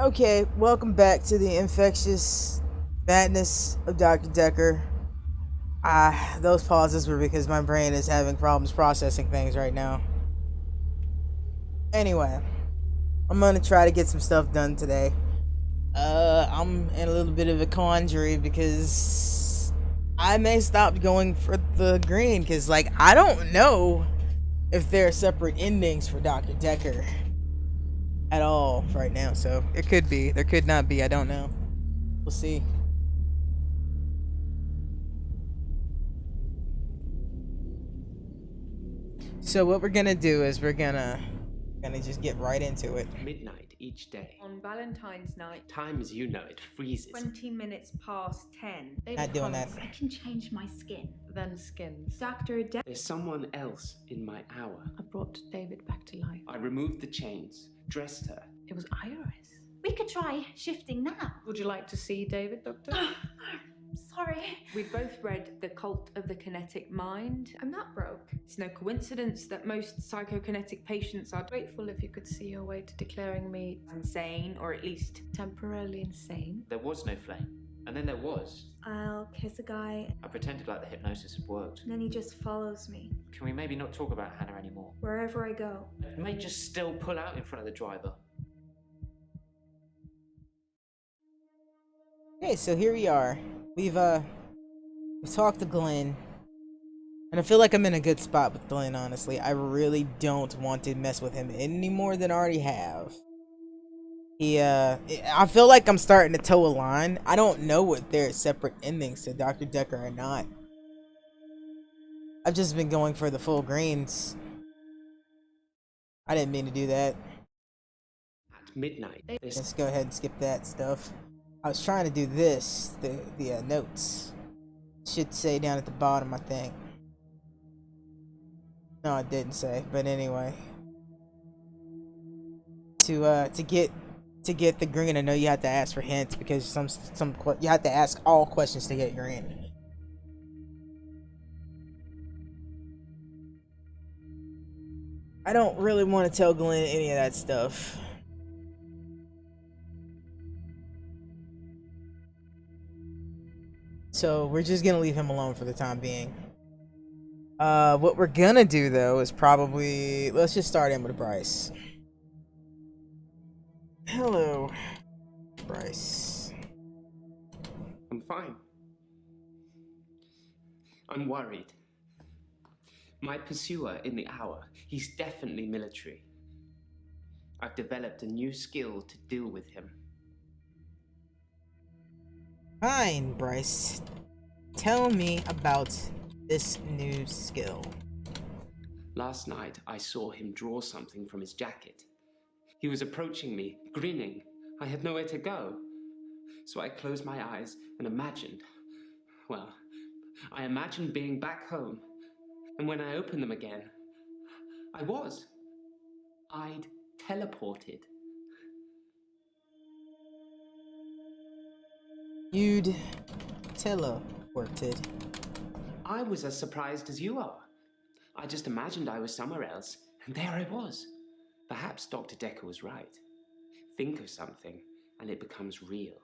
Okay, welcome back to the infectious madness of Dr. Dekker. Those pauses were because my brain is having problems processing things right now. Anyway, I'm gonna try to get some stuff done today. I'm in a little bit of a quandary because I may stop going for the green because, like, I don't know if there are separate endings for Dr. Dekker at all right now. So it could be, there could not be. I don't know. We'll see. So what we're gonna do is we're gonna just get right into it. Midnight each day. On Valentine's night, Time as you know it freezes. 20 minutes past 10. Not doing that. I can change my skin. Then skins. Dr. Dekker. There's someone else in my hour. I brought David back to life. I removed the chains, dressed her. It was Iris. We could try shifting now. Would you like to see David, Doctor? Sorry. We've both read The Cult of the Kinetic Mind. I'm not broke. It's no coincidence that most psychokinetic patients are grateful if you could see your way to declaring me insane, or at least temporarily insane. There was no flame. And then there was. I'll kiss a guy, I pretended like the hypnosis had worked. and then he just follows me Can we maybe not talk about Hannah anymore? wherever I go. You may just still pull out in front of the driver. Okay, so here we are. We've talked to Glenn, and I feel like I'm in a good spot with Glenn. Honestly, I really don't want to mess with him any more than I already have. I feel like I'm starting to toe a line. I don't know if there's separate endings to Dr. Dekker or not. I've just been going for the full greens. I didn't mean to do that. At midnight, there's Let's go ahead and skip that stuff. I was trying to do this, the notes. Should say down at the bottom, I think. No, it didn't say, but anyway. To get the green, I know you have to ask for hints because you have to ask all questions to get green. I don't really want to tell Glenn any of that stuff. So we're just gonna leave him alone for the time being. What we're gonna do though is probably, let's just start in with Bryce. Hello, Bryce. I'm fine. I'm worried. My pursuer in the hour, he's definitely military. I've developed a new skill to deal with him. Fine, Bryce. Tell me about this new skill. Last night, I saw him draw something from his jacket. He was approaching me, grinning. I had nowhere to go. So I closed my eyes and imagined, well, I imagined being back home. And when I opened them again, I'd teleported. You'd teleported. I was as surprised as you are. I just imagined I was somewhere else, and there I was. Perhaps Dr. Dekker was right. Think of something, and it becomes real,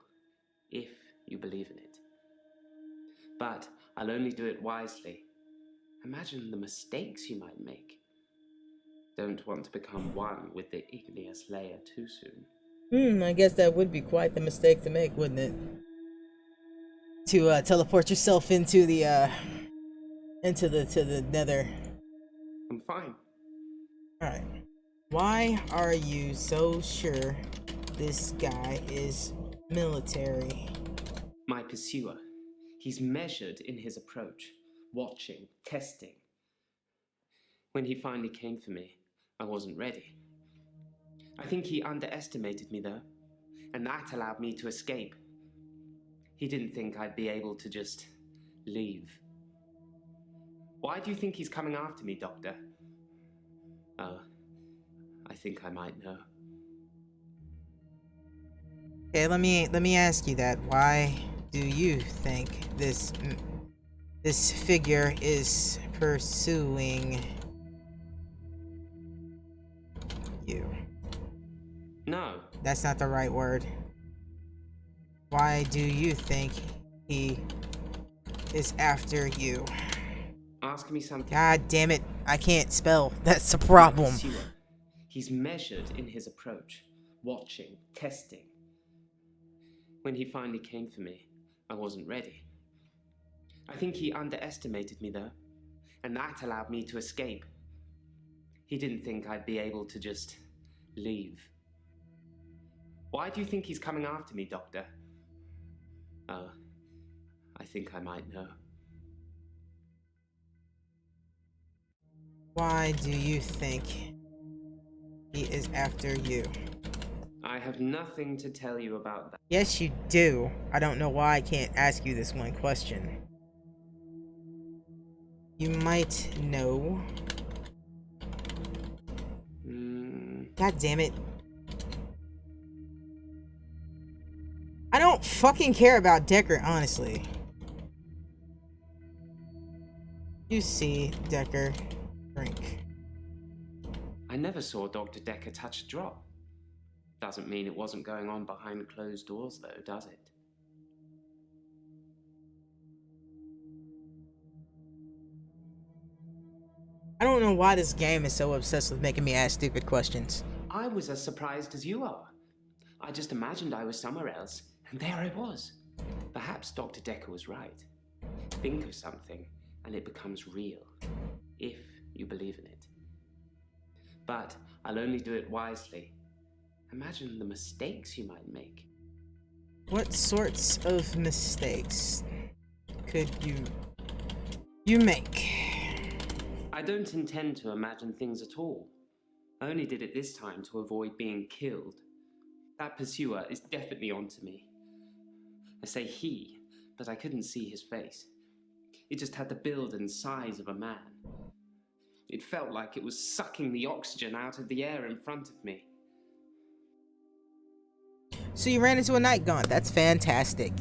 if you believe in it. But I'll only do it wisely. Imagine the mistakes you might make. Don't want to become one with the igneous layer too soon. I guess that would be quite the mistake to make, wouldn't it? To teleport yourself into the to the nether. I'm fine. Alright. Why are you so sure this guy is military? My pursuer. He's measured in his approach, watching, testing. When he finally came for me, I wasn't ready. I think he underestimated me though, and that allowed me to escape. He didn't think I'd be able to just leave. Why do you think he's coming after me, Doctor? Oh, I think I might know. Okay, let me ask you that. Why do you think this figure is pursuing you? No, That's not the right word. Why do you think he is after you? Ask me something. God damn it. I can't spell. That's the My problem. pursuer. He's measured in his approach, watching, testing. When he finally came for me, I wasn't ready. I think he underestimated me, though, and that allowed me to escape. He didn't think I'd be able to just leave. Why do you think he's coming after me, Doctor? Oh, I think I might know. Why do you think he is after you? I have nothing to tell you about that. Yes, you do. I don't know why I can't ask you this one question. You might know. God damn it. I don't fucking care about Dekker, honestly. You see, Dekker, drink. I never saw Dr. Dekker touch a drop. Doesn't mean it wasn't going on behind closed doors, though, does it? I don't know why this game is so obsessed with making me ask stupid questions. I was as surprised as you are. I just imagined I was somewhere else, and there I was. Perhaps Dr. Dekker was right. Think of something, and it becomes real, if you believe in it. But I'll only do it wisely. Imagine the mistakes you might make. What sorts of mistakes could you make? I don't intend to imagine things at all. I only did it this time to avoid being killed. That pursuer is definitely onto me. I say he, but I couldn't see his face. It just had the build and size of a man. It felt like it was sucking the oxygen out of the air in front of me. So you ran into a night gaunt. That's fantastic.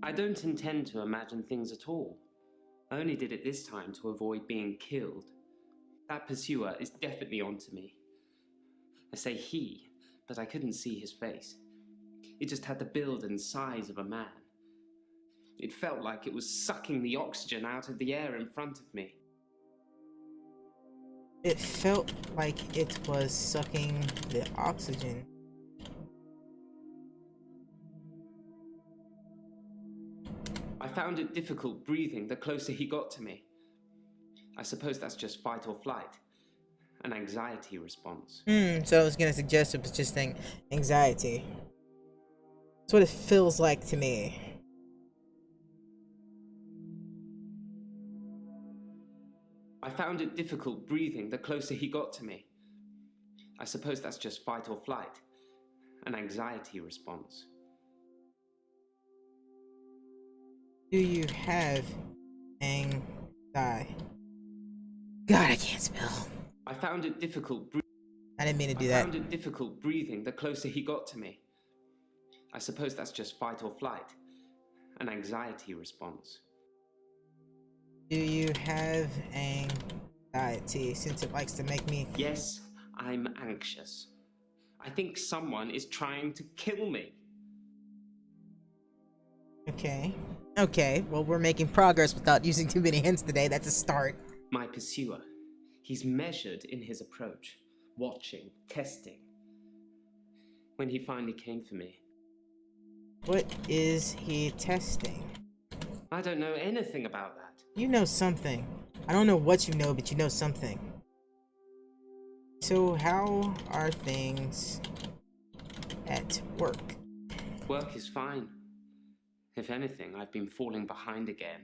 I don't intend to imagine things at all. I only did it this time to avoid being killed. That pursuer is definitely onto me. I say he, but I couldn't see his face. It just had the build and size of a man. It felt like it was sucking the oxygen out of the air in front of me. It felt like it was sucking the oxygen. I found it difficult breathing the closer he got to me. I suppose that's just fight or flight, an anxiety response. So I was gonna suggest it was just anxiety. That's what it feels like to me. I found it difficult breathing the closer he got to me. I suppose that's just fight or flight, an anxiety response. Do you have anxiety? God, I can't spell. I found it difficult breathing. I didn't mean to do I that. found it difficult breathing the closer he got to me. I suppose that's just fight or flight, an anxiety response. Do you have anxiety, since it likes to make me... Yes, I'm anxious. I think someone is trying to kill me. Okay, well, we're making progress without using too many hints today. That's a start. My pursuer. He's measured in his approach, watching, testing. When he finally came for me. What is he testing? I don't know anything about that. You know something. I don't know what you know, but you know something. So how are things at work? Work is fine. If anything, I've been falling behind again.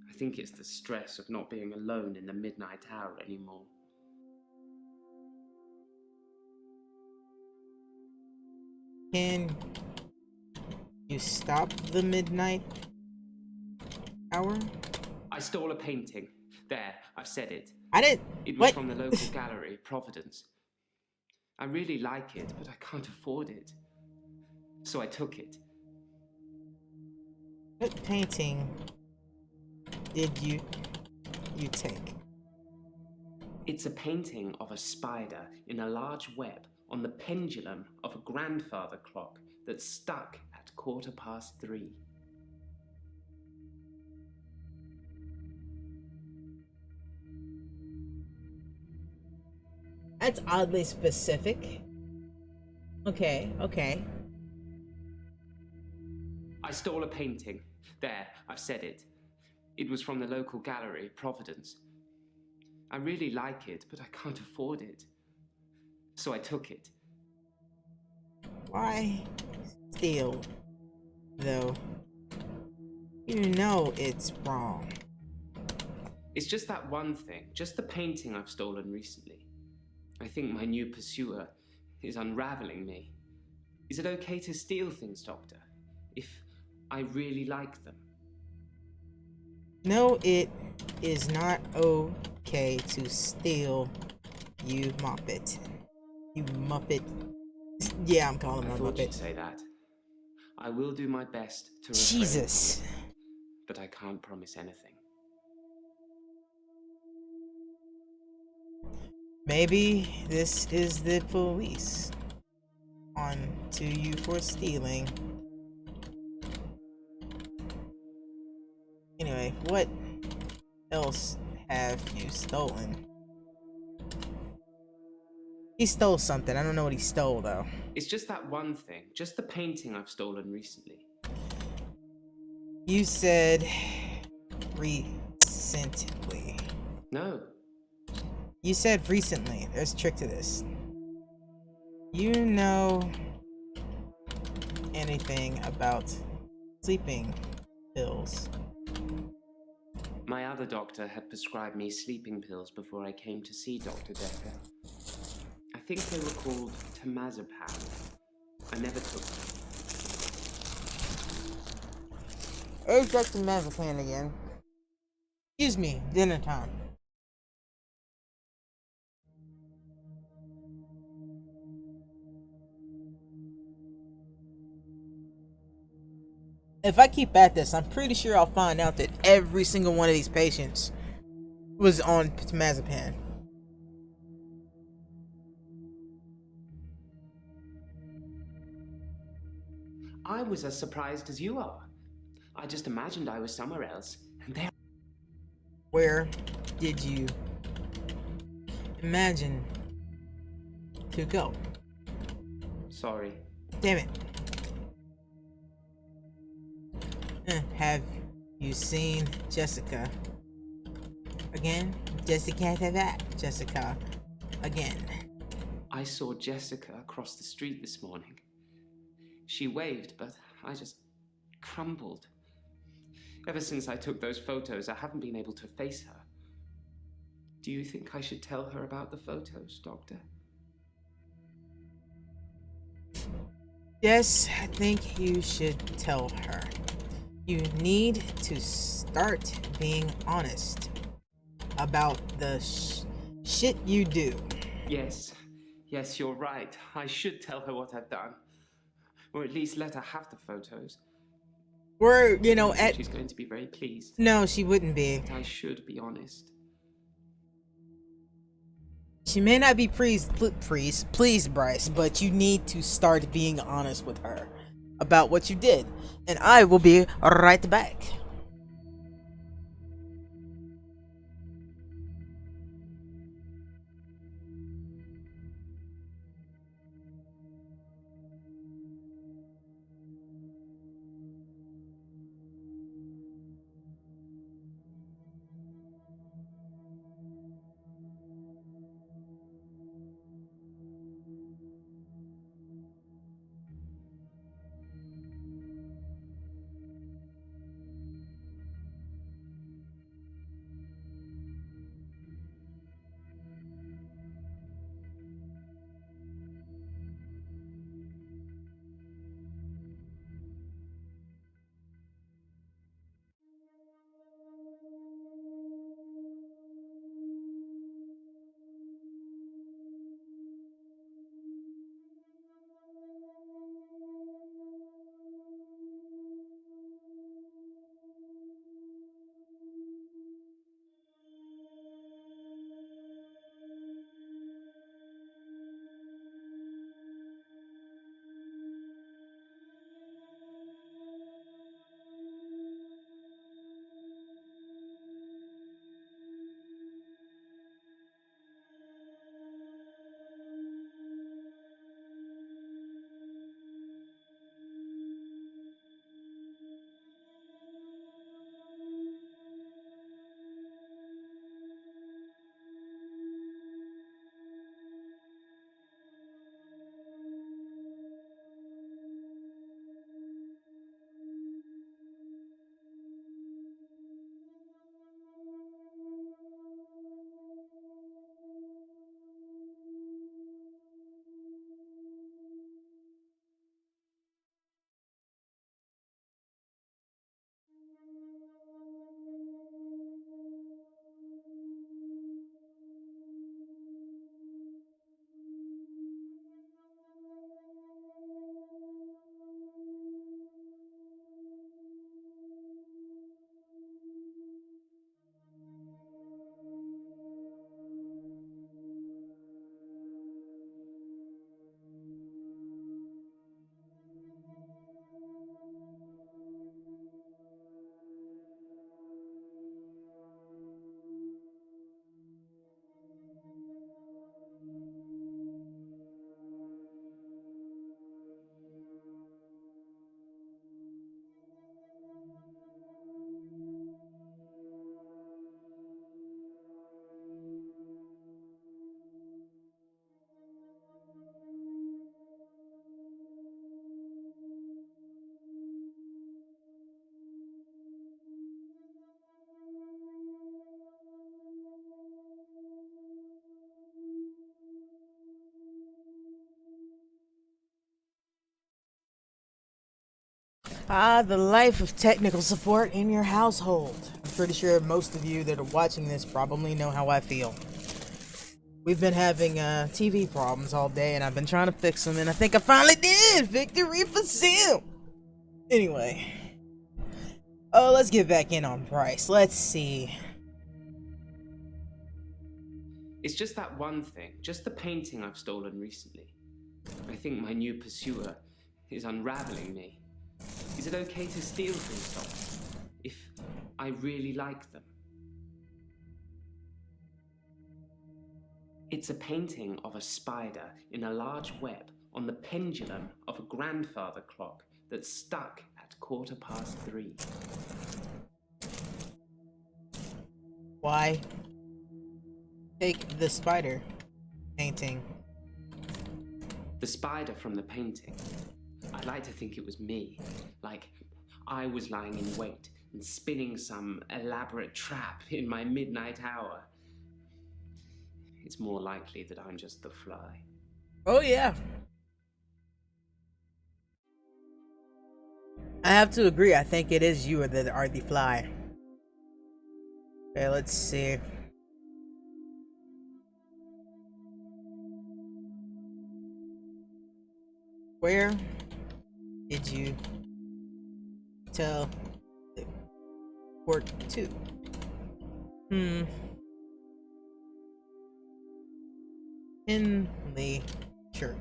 I think it's the stress of not being alone in the midnight hour anymore. Can you stop the midnight hour? I stole a painting. There, I've said it. I didn't... It was What? from the local gallery, Providence. I really like it, but I can't afford it. So I took it. What painting did you take? It's a painting of a spider in a large web on the pendulum of a grandfather clock that's stuck at 3:15. That's oddly specific. Okay, okay. I stole a painting. There, I've said it. It was from the local gallery, Providence. I really like it, but I can't afford it. So I took it. Why steal, though? You know it's wrong. It's just that one thing, just the painting I've stolen recently. I think my new pursuer is unraveling me. Is it okay to steal things, Doctor? If I really like them? No, it is not okay to steal, you Muppet. You Muppet. Yeah, I'm calling I him a thought you'd Muppet. say that. I will do my best to refrain Jesus. from it, but I can't promise anything. Maybe this is the police on to you for stealing. Anyway, what else have you stolen? He stole something. I don't know what he stole though. It's just that one thing, just the painting I've stolen recently. You said recently. No, You said recently. There's a trick to this. You know anything about sleeping pills? my other doctor had prescribed me sleeping pills before I came to see Dr. Dekker. I think they were called temazepam. I never took them. Where's Dr. Mazepin again? Excuse me, dinner time. If I keep at this, I'm pretty sure I'll find out that every single one of these patients was on temazepam. I was as surprised as you are. I just imagined I was somewhere else, and there. Where did you imagine to go? Sorry. Damn it. Have you seen Jessica again? Jessica again. I saw Jessica across the street this morning. She waved, but I just crumbled. Ever since I took those photos, I haven't been able to face her. Do you think I should tell her about the photos, Doctor? Yes, I think you should tell her. You need to start being honest about the shit you do. Yes, you're right. I should tell her what I've done. Or at least let her have the photos. We're, I think at... she's going to be very pleased. No, she wouldn't be. But I should be honest. She may not be pleased, Bryce, but you need to start being honest with her about what you did. And I will be right back. The life of technical support in your household. I'm pretty sure most of you that are watching this probably know how I feel. We've been having TV problems all day, and I've been trying to fix them, and I think I finally did! Victory for Sim! Anyway. Oh, let's get back in on Bryce. Let's see. It's just that one thing, just the painting I've stolen recently. I think my new pursuer is unraveling me. Is it okay to steal things from them if I really like them? It's a painting of a spider in a large web on the pendulum of a grandfather clock that's stuck at 3:15. Why take the spider painting? The spider from the painting. I'd like to think it was me. Like I was lying in wait and spinning some elaborate trap in my midnight hour. It's more likely that I'm just the fly. Oh yeah. I have to agree, I think it is you that are the fly. Okay, let's see. Where did you tell the port to? In the church.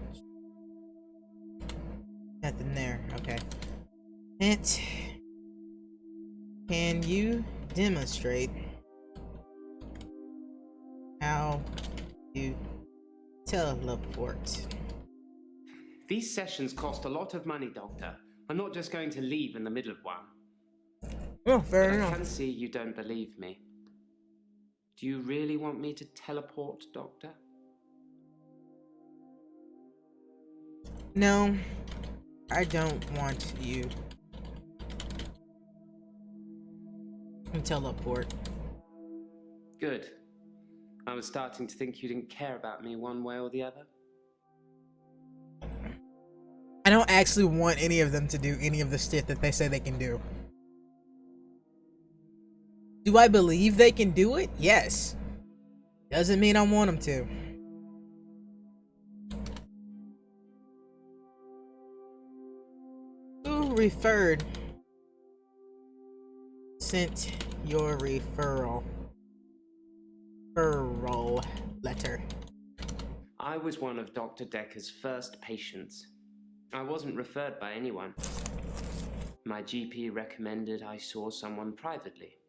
Nothing there, okay. And can you demonstrate how you teleport? These sessions cost a lot of money, Doctor. I'm not just going to leave in the middle of one. Oh, fair But I enough. can see you don't believe me. Do you really want me to teleport, Doctor? No, I don't want you to teleport. Good. I was starting to think you didn't care about me one way or the other. I don't actually want any of them to do any of the shit that they say they can do. Do I believe they can do it? Yes. Doesn't mean I want them to. Who sent your referral letter? I was one of Dr. Dekker's first patients. I wasn't referred by anyone. My GP recommended I saw someone privately.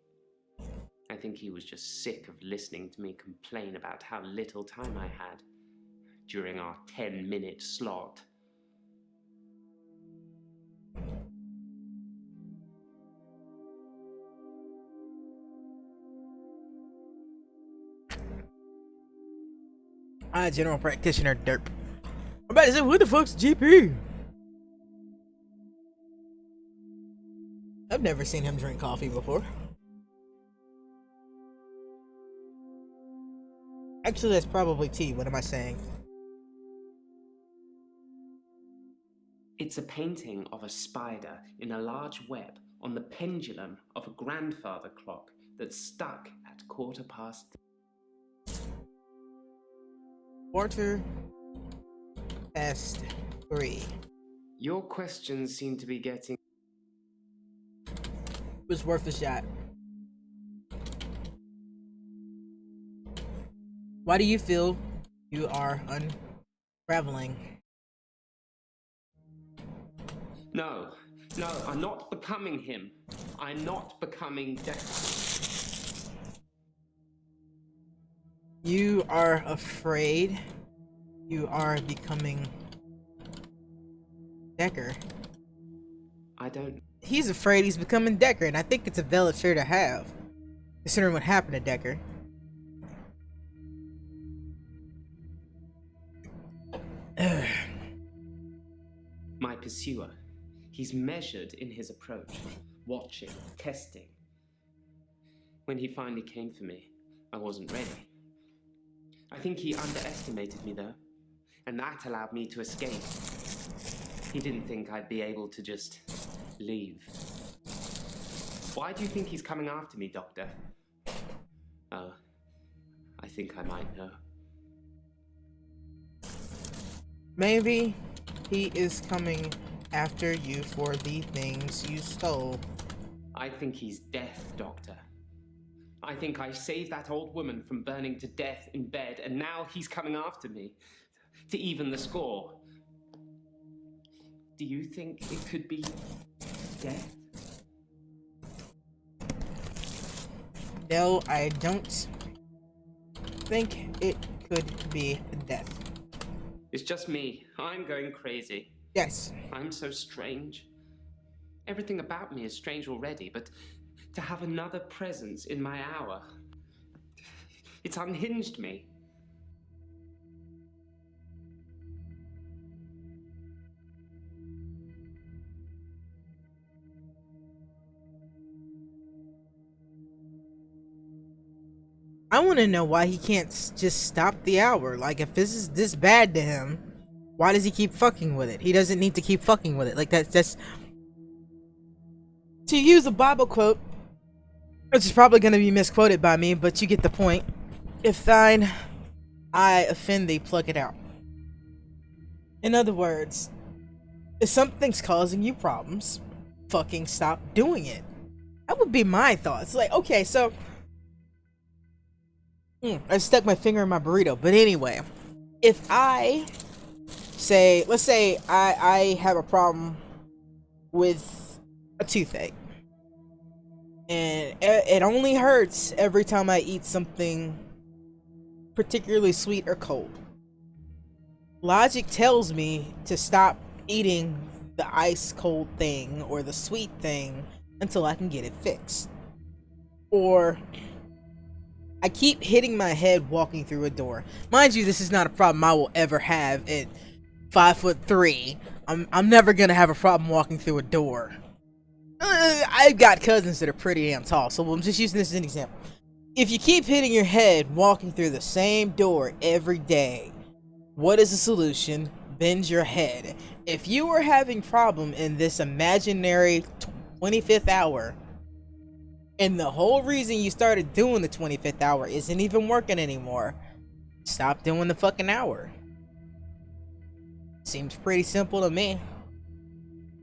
I think he was just sick of listening to me complain about how little time I had during our 10-minute slot. General practitioner derp. I'm about to say, who the fuck's GP? I've never seen him drink coffee before. Actually, that's probably tea. What am I saying? It's a painting of a spider in a large web on the pendulum of a grandfather clock that's stuck at 3:15. 3:15. Your questions seem to be getting... It was worth a shot. Why do you feel you are unraveling? No, I'm not becoming him. I'm not becoming Dekker. You are afraid you are becoming Dekker. I don't... He's afraid he's becoming Dekker, and I think it's a valid fear to have, considering what happened to Dekker. My pursuer. He's measured in his approach, watching, testing. When he finally came for me, I wasn't ready. I think he underestimated me though, and that allowed me to escape. He didn't think I'd be able to just Leave. Why do you think he's coming after me, Doctor? Oh, I think I might know. Maybe he is coming after you for the things you stole. I think he's death, Doctor. I think I saved that old woman from burning to death in bed, and now he's coming after me to even the score. Do you think it could be death? No, I don't think it could be death. It's just me. I'm going crazy. Yes. I'm so strange. Everything about me is strange already, but to have another presence in my hour, it's unhinged me. I want to know why he can't just stop the hour. Like, if this is this bad to him, why does he keep fucking with it? He doesn't need to keep fucking with it. Like, that's to use a Bible quote, which is probably going to be misquoted by me, but you get the point. If thine eye offend thee, pluck it out. In other words, if something's causing you problems, fucking stop doing it. That would be my thoughts. Like, okay, so I stuck my finger in my burrito. But anyway, if I say, let's say I have a problem with a toothache, and it only hurts every time I eat something particularly sweet or cold. Logic tells me to stop eating the ice cold thing or the sweet thing until I can get it fixed. Or I keep hitting my head walking through a door. Mind you, this is not a problem I will ever have at 5'3". I'm never gonna have a problem walking through a door. I've got cousins that are pretty damn tall, so I'm just using this as an example. If you keep hitting your head walking through the same door every day, what is the solution? Bend your head. If you are having problem in this imaginary 25th hour, and the whole reason you started doing the 25th hour isn't even working anymore, stop doing the fucking hour. Seems pretty simple to me.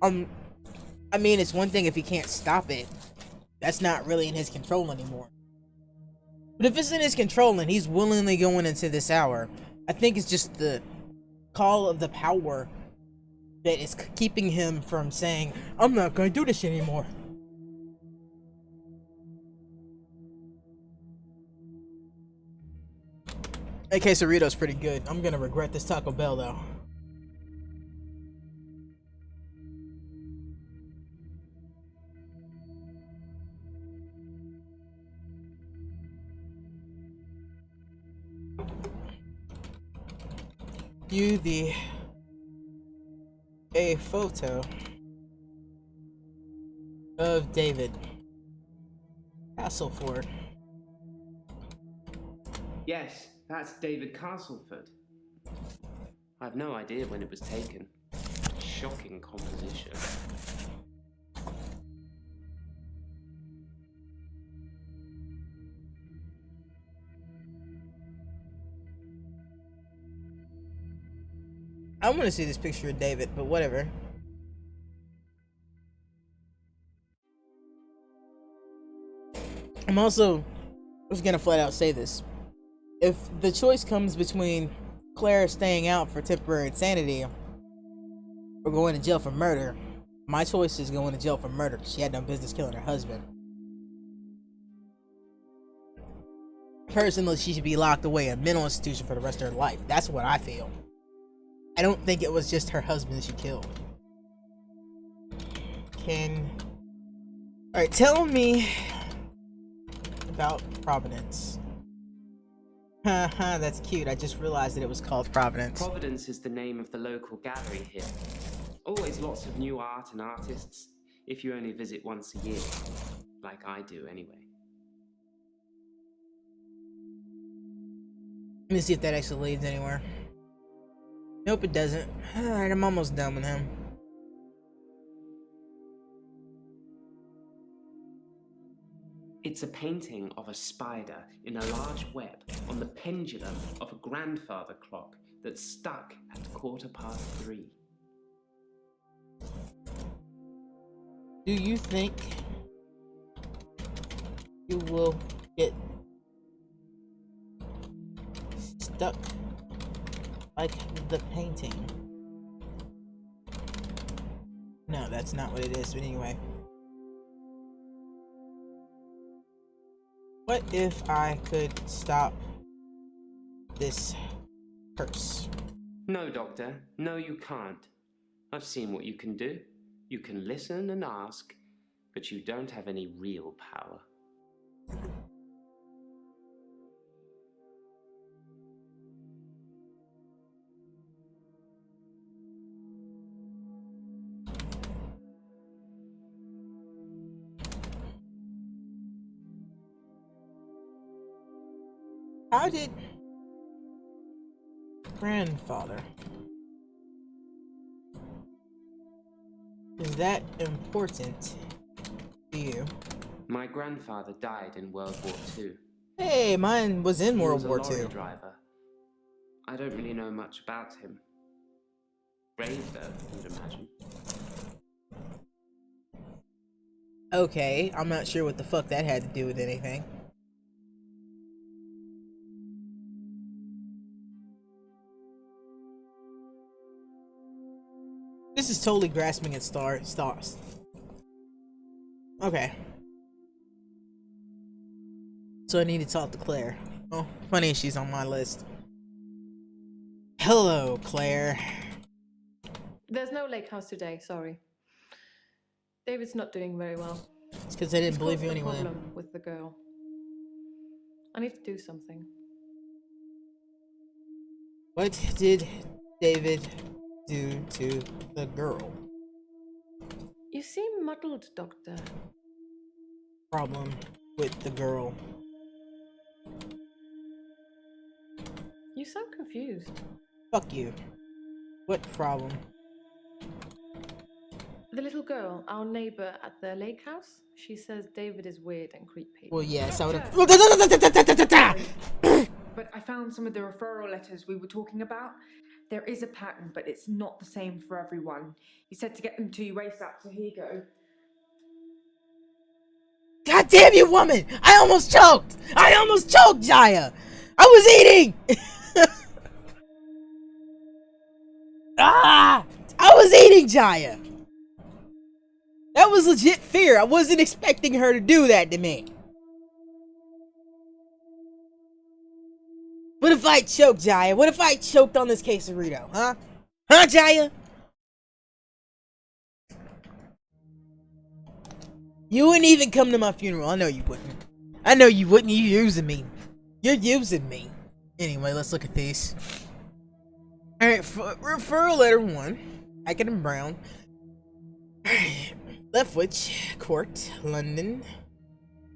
I mean, it's one thing if he can't stop it. That's not really in his control anymore. But if it's in his control and he's willingly going into this hour, I think it's just the call of the power that is keeping him from saying, I'm not gonna do this anymore. That quesarito's pretty good. I'm gonna regret this Taco Bell though. View a photo of David Castleford. Yes, that's David Castleford. I've no idea when it was taken. Shocking composition. I want to see this picture of David, but whatever. I'm also just gonna flat out say this. If the choice comes between Claire staying out for temporary insanity or going to jail for murder, my choice is going to jail for murder because she had no business killing her husband. Personally, she should be locked away in a mental institution for the rest of her life. That's what I feel. I don't think it was just her husband she killed. Alright, tell me about Providence. Haha, that's cute. I just realized that it was called Providence. Providence is the name of the local gallery here. Always lots of new art and artists, if you only visit once a year. Like I do, anyway. Let me see if that actually leads anywhere. Nope, it doesn't. Alright, I'm almost done with him. It's a painting of a spider in a large web on the pendulum of a grandfather clock that's stuck at 3:15. Do you think you will get stuck like the painting? No, that's not what it is, but anyway. What if I could stop this curse? No, Doctor. No, you can't. I've seen what you can do. You can listen and ask, but you don't have any real power. How did grandfather? Is that important to you? My grandfather died in World War II. Hey, mine was in He World was a War lorry II. driver. I don't really know much about him. Brave, though, you'd imagine. Okay, I'm not sure what the fuck that had to do with anything. This is totally grasping at stars. Okay. So I need to talk to Claire. Oh, funny she's on my list. Hello, Claire. There's no lake house today, sorry. David's not doing very well. It's because I didn't He's believe caused you a anyway. problem with the girl. I need to do something. What did David do to the girl? You seem muddled, Doctor. Problem with the girl. You sound confused. Fuck you. What problem? The little girl, our neighbor at the lake house, she says David is weird and creepy. Well, yes, I would have. But I found some of the referral letters we were talking about. There is a pattern, but it's not the same for everyone. He said to get them to you ASAP, so here you go. God damn you, woman! I almost choked! I almost choked, Jaya! I was eating! Ah! I was eating, Jaya! That was legit fear. I wasn't expecting her to do that to me. What if I choked, Jaya? What if I choked on this quesarito, huh? Huh, Jaya? You wouldn't even come to my funeral. I know you wouldn't. I know you wouldn't. You're using me. You're using me. Anyway, let's look at these. Alright, referral letter 1. Hackett and Brown. Leftwich Court, London.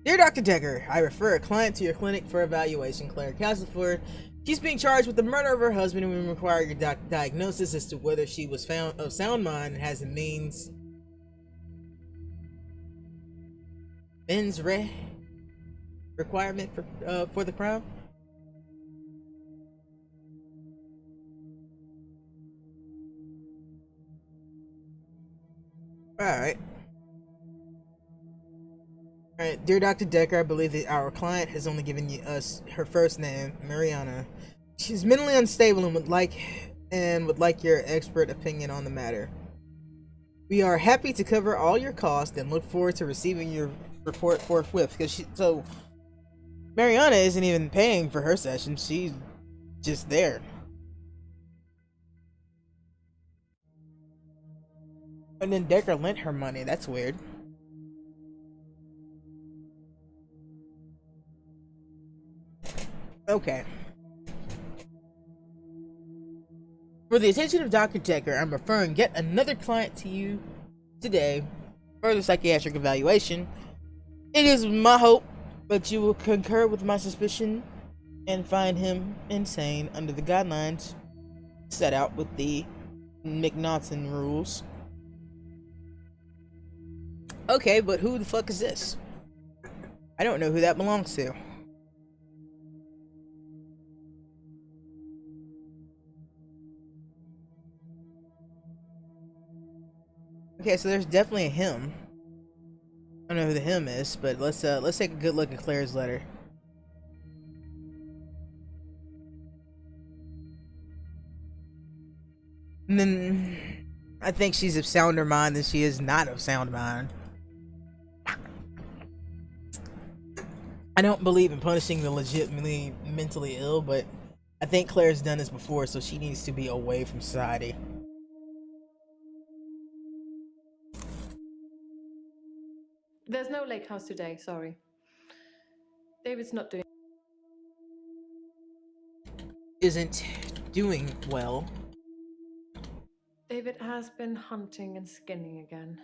Dear Dr. Dekker, I refer a client to your clinic for evaluation. Claire Castleford. She's being charged with the murder of her husband, and we require your diagnosis as to whether she was found of sound mind and has the means. Mens rea requirement for the crime. Alright. Alright, dear Dr. Dekker, I believe that our client has only given us her first name, Mariana. She's mentally unstable and would like your expert opinion on the matter. We are happy to cover all your costs and look forward to receiving your report forthwith. So Mariana isn't even paying for her session; she's just there. And then Dekker lent her money. That's weird. Okay. For the attention of Dr. Dekker, I'm referring yet another client to you today for the psychiatric evaluation. It is my hope that you will concur with my suspicion and find him insane under the guidelines set out with the McNaughton rules. Okay, but who the fuck is this? I don't know who that belongs to. Okay, so there's definitely a him. I don't know who the him is, but let's take a good look at Claire's letter. And then I think she's of sounder mind than she is not of sound mind. I don't believe in punishing the legitimately mentally ill, but I think Claire's done this before, so she needs to be away from society. There's no lake house today, sorry. David's not doing. Isn't doing well. David has been hunting and skinning again.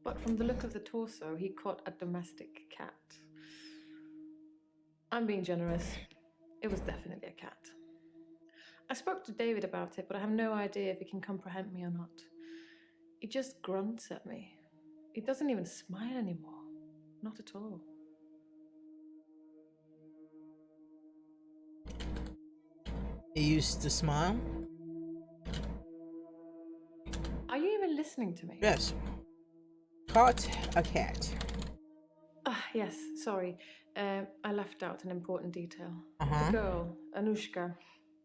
But from the look of the torso, he caught a domestic cat. I'm being generous. It was definitely a cat. I spoke to David about it, but I have no idea if he can comprehend me or not. He just grunts at me. He doesn't even smile anymore. Not at all. He used to smile. Are you even listening to me? Yes. Caught a cat. Ah, yes, sorry. I left out an important detail. Uh-huh. The girl, Anushka,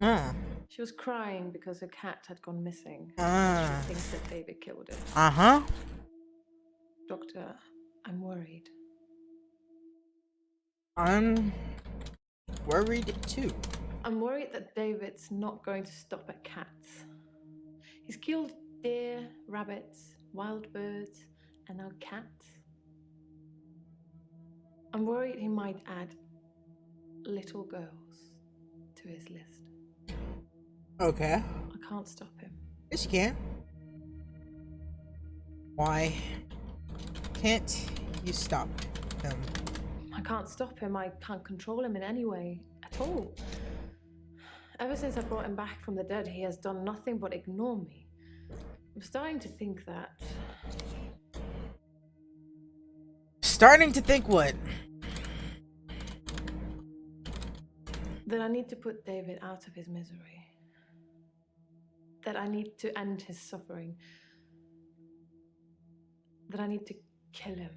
Ah. she was crying because her cat had gone missing. Ah. She thinks that David killed it. Uh-huh. Doctor, I'm worried. I'm worried too. I'm worried that David's not going to stop at cats. He's killed deer, rabbits, wild birds, and now cats. I'm worried he might add little girls to his list. Okay. I can't stop him. Yes, you can. Why can't you stop him? I can't stop him. I can't control him in any way at all. Ever since I brought him back from the dead, he has done nothing but ignore me. I'm starting to think that... Starting to think what? That I need to put David out of his misery. That I need to end his suffering. That I need to kill him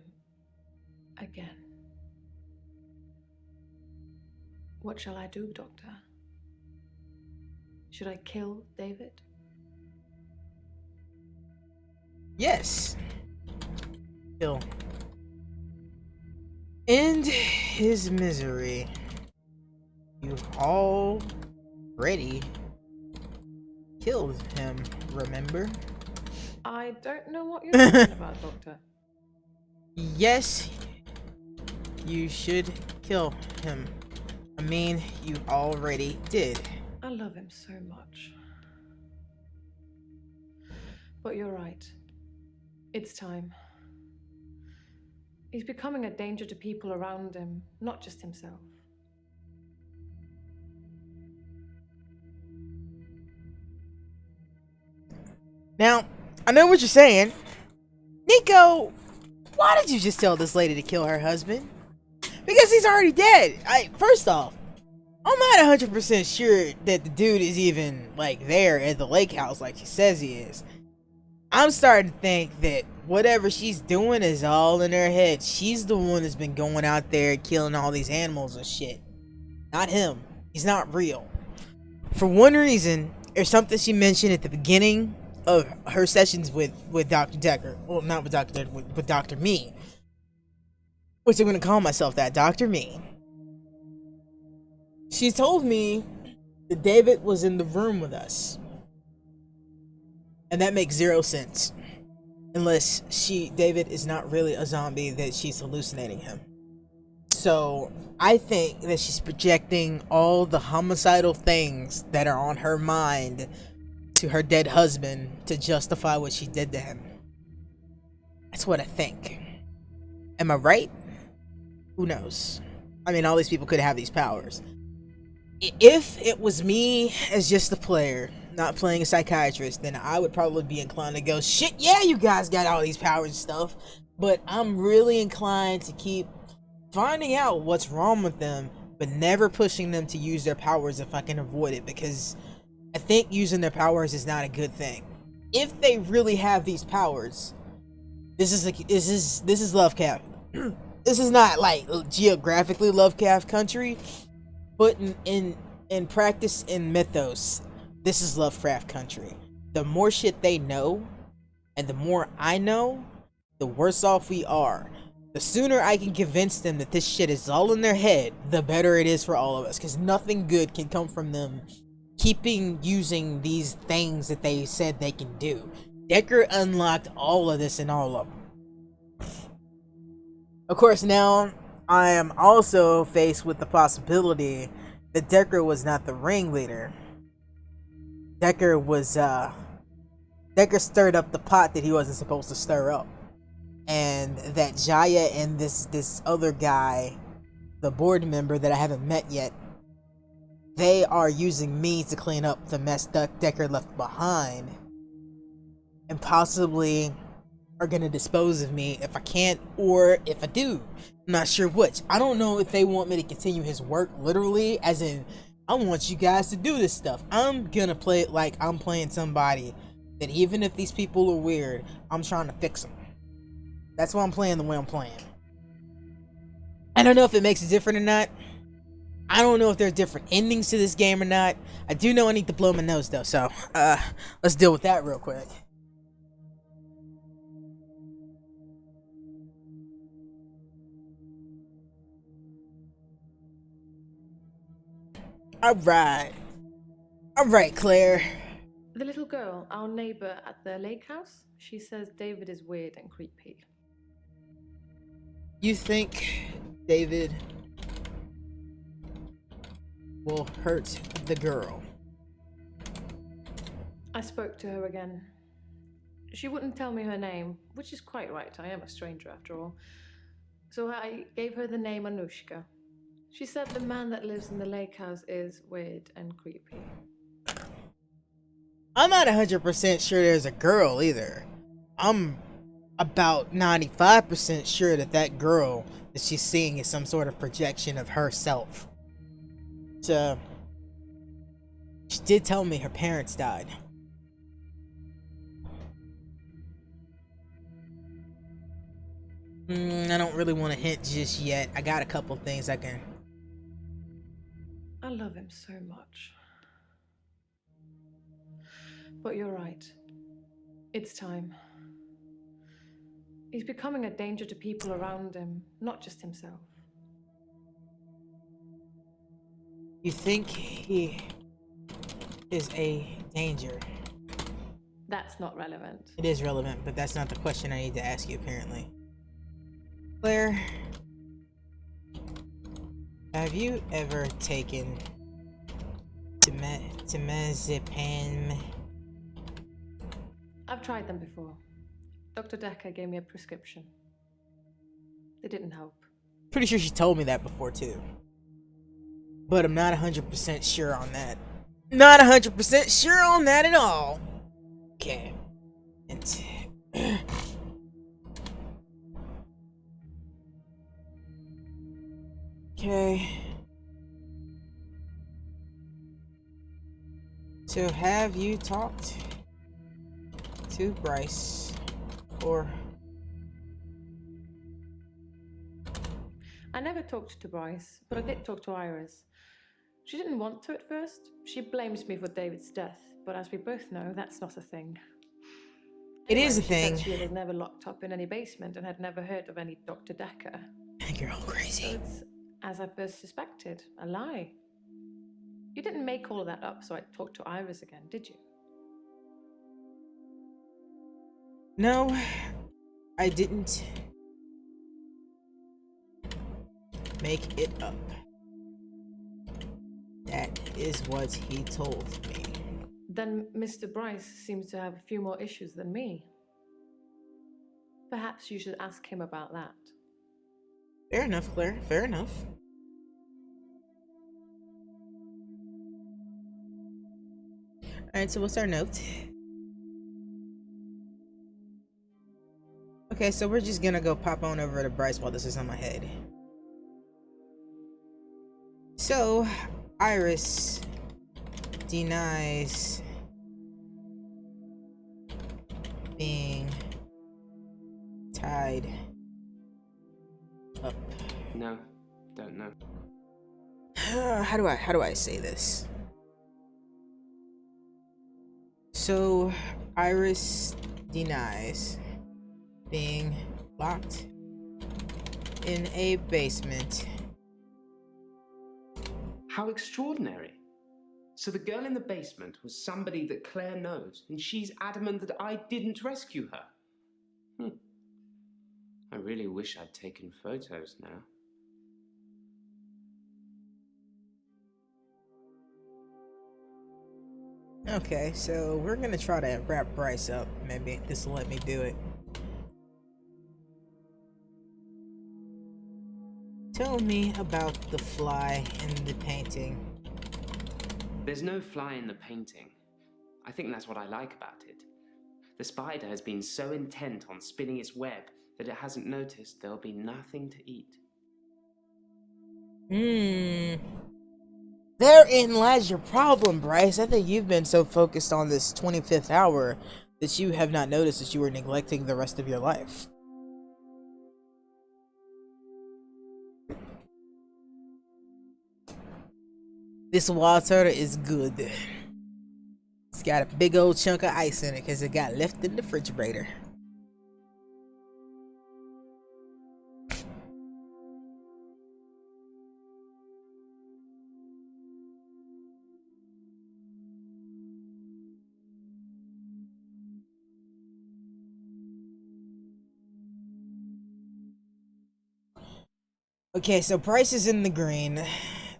again. What shall I do, Doctor? Should I kill David? Yes. Kill. End his misery. You already killed him, remember? I don't know what you're talking about, Doctor. Yes, you should kill him. I mean, you already did. I love him so much. But you're right. It's time. He's becoming a danger to people around him, not just himself. Now, I know what you're saying. Nico, why did you just tell this lady to kill her husband? Because he's already dead. First off, I'm not 100% sure that the dude is even, like, there at the lake house like she says he is. I'm starting to think that whatever she's doing is all in her head. She's the one that's been going out there killing all these animals and shit. Not him. He's not real. For one reason, there's something she mentioned at the beginning of her sessions with Dr. Dekker. Well, not with Dr. Dekker, with Dr. Me. Which I'm going to call myself that, Dr. Me. She told me that David was in the room with us. And that makes zero sense. Unless David is not really a zombie, that she's hallucinating him. So, I think that she's projecting all the homicidal things that are on her mind to her dead husband to justify what she did to him. That's what I think. Am I right? Who knows? I mean, all these people could have these powers. If it was me as just a player, not playing a psychiatrist, then I would probably be inclined to go, shit, yeah, you guys got all these powers and stuff. But I'm really inclined to keep finding out what's wrong with them, but never pushing them to use their powers if I can avoid it, because I think using their powers is not a good thing. If they really have these powers, this is Lovecraft. This is not like geographically Lovecraft country, but in practice, in mythos, this is Lovecraft country. The more shit they know, and the more I know, the worse off we are. The sooner I can convince them that this shit is all in their head, the better it is for all of us, because nothing good can come from them keeping using these things that they said they can do. Dekker unlocked all of this in all of them. Of course, now I am also faced with the possibility that Dekker was not the ringleader. Dekker stirred up the pot that he wasn't supposed to stir up. And that Jaya and this other guy, the board member that I haven't met yet, they are using me to clean up the mess Dekker left behind. And possibly are gonna dispose of me if I can't, or if I do. I'm not sure which. I don't know if they want me to continue his work literally, as in, I want you guys to do this stuff. I'm gonna play it like I'm playing somebody that even if these people are weird, I'm trying to fix them. That's why I'm playing the way I'm playing. I don't know if it makes it different or not. I don't know if there's different endings to this game or not. I do know I need to blow my nose though, so let's deal with that real quick. Alright, Claire. The little girl, our neighbor at the lake house, she says David is weird and creepy. You think David will hurt the girl? I spoke to her again. She wouldn't tell me her name, which is quite right. I am a stranger after all. So I gave her the name Anushka. She said the man that lives in the lake house is weird and creepy. I'm not 100% sure there's a girl either. I'm about 95% sure that girl that she's seeing is some sort of projection of herself. So, she did tell me her parents died. I don't really want to hint just yet. I got a couple things I can... I love him so much. But you're right. It's time. He's becoming a danger to people around him, not just himself. You think he is a danger? That's not relevant. It is relevant, but that's not the question I need to ask you, apparently. Claire, have you ever taken temazepam? I've tried them before. Dr. Dekker gave me a prescription. They didn't help. Pretty sure she told me that before too. But I'm not 100% sure on that. Not 100% sure on that at all. Okay. Okay. So have you talked to Bryce or... I never talked to Bryce, but I did talk to Iris. She didn't want to at first. She blames me for David's death, but as we both know, that's not a thing. It is a She thing. said she was never locked up in any basement and had never heard of any Dr. Dekker. You're all So crazy. it's, as I first suspected, a lie. You didn't make all of that up so I talked to Iris again, did you? No, I didn't make it up. That is what he told me. Then Mr. Bryce seems to have a few more issues than me. Perhaps you should ask him about that. Fair enough, Claire. Fair enough. Alright, so what's our note? Okay, so we're just gonna go pop on over to Bryce while this is on my head. So, Iris denies being tied up. No, don't know. How do I say this? So, Iris denies being locked in a basement. How extraordinary. So the girl in the basement was somebody that Claire knows, and she's adamant that I didn't rescue her. I really wish I'd taken photos now. Okay, so we're gonna try to wrap Bryce up. Maybe this will let me do it. Tell me about the fly in the painting. There's no fly in the painting. I think that's what I like about it. The spider has been so intent on spinning its web that it hasn't noticed there'll be nothing to eat. Therein lies your problem, Bryce. I think you've been so focused on this 25th hour that you have not noticed that you were neglecting the rest of your life. This water is good. It's got a big old chunk of ice in it because it got left in the refrigerator. Okay, so Bryce is in the green.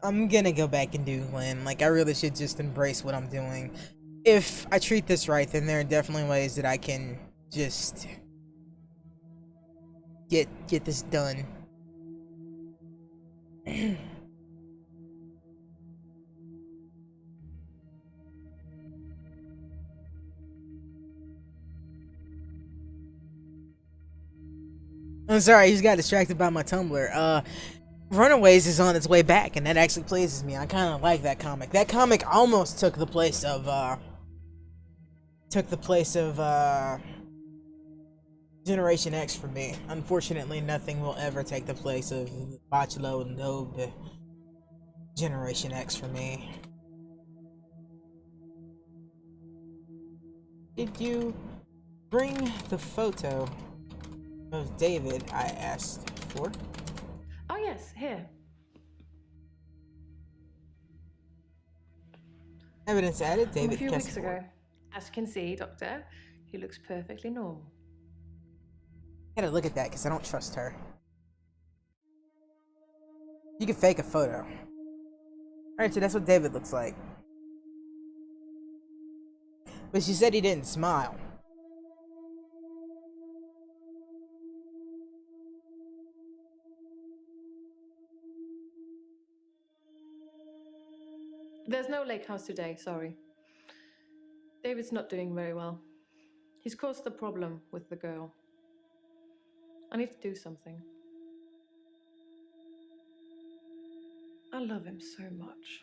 I'm gonna go back and do Glenn. Like, I really should just embrace what I'm doing. If I treat this right, then there are definitely ways that I can just get this done. I'm sorry, I just got distracted by my Tumblr. Runaways is on its way back, and that actually pleases me. I kind of like that comic. That comic almost took the place of Generation X for me. Unfortunately, nothing will ever take the place of Bachelo and Nobe Generation X for me. Did you bring the photo of David I asked for? Oh, yes, here. Evidence added, From David a few weeks Kessler. ago. As you can see, Doctor, he looks perfectly normal. Gotta look at that because I don't trust her. You can fake a photo. Alright, so that's what David looks like. But she said he didn't smile. There's no lake house today, sorry. David's not doing very well. He's caused a problem with the girl. I need to do something. I love him so much.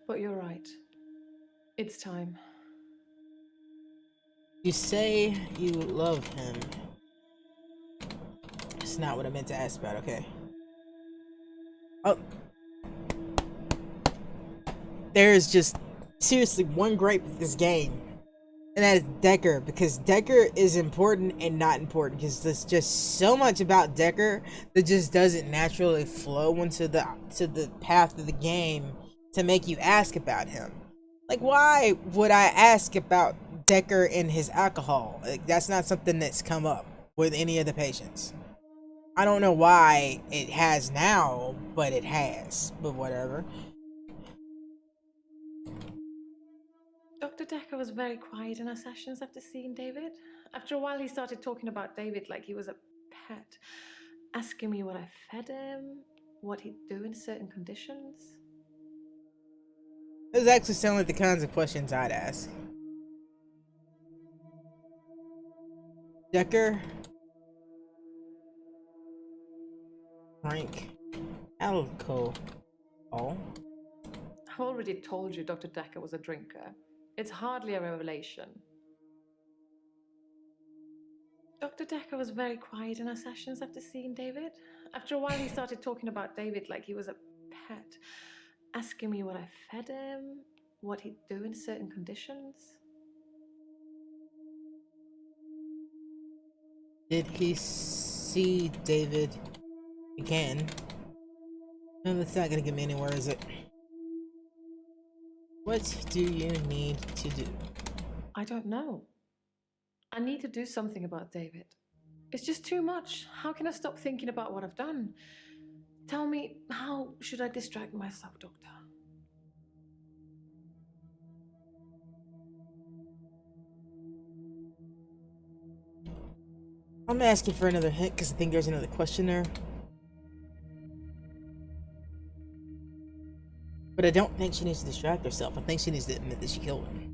But you're right. It's time. You say you love him. It's not what I meant to ask about, okay. Oh. There's just seriously one gripe with this game. And that is Dekker, because Dekker is important and not important, because there's just so much about Dekker that just doesn't naturally flow into the path of the game to make you ask about him. Like, why would I ask about Dekker and his alcohol? Like, that's not something that's come up with any of the patients. I don't know why it has now, but it has. But whatever. Dr. Dekker was very quiet in our sessions after seeing David. After a while, he started talking about David like he was a pet, asking me what I fed him, what he'd do in certain conditions. Those actually sound like the kinds of questions I'd ask. Dekker, Frank, Alcohol. I've already told you Dr. Dekker was a drinker. It's hardly a revelation. Dr. Dekker was very quiet in our sessions after seeing David. After a while, he started talking about David like he was a pet, asking me what I fed him, what he'd do in certain conditions. Did he see David again? No, that's not gonna get me anywhere, is it? What do you need to do? I don't know. I need to do something about David. It's just too much. How can I stop thinking about what I've done? Tell me, how should I distract myself, Doctor? I'm asking for another hint because I think there's another question there. But I don't think she needs to distract herself. I think she needs to admit that she killed him.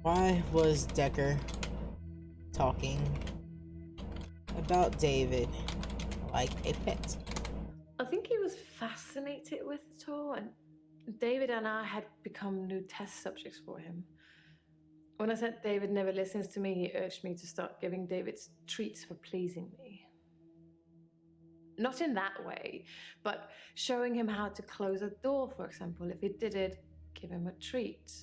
Why was Dekker talking about David like a pet? I think he was fascinated with it all, and David and I had become new test subjects for him. When I said David never listens to me, he urged me to start giving David treats for pleasing me. Not in that way, but showing him how to close a door, for example. If he did it, give him a treat.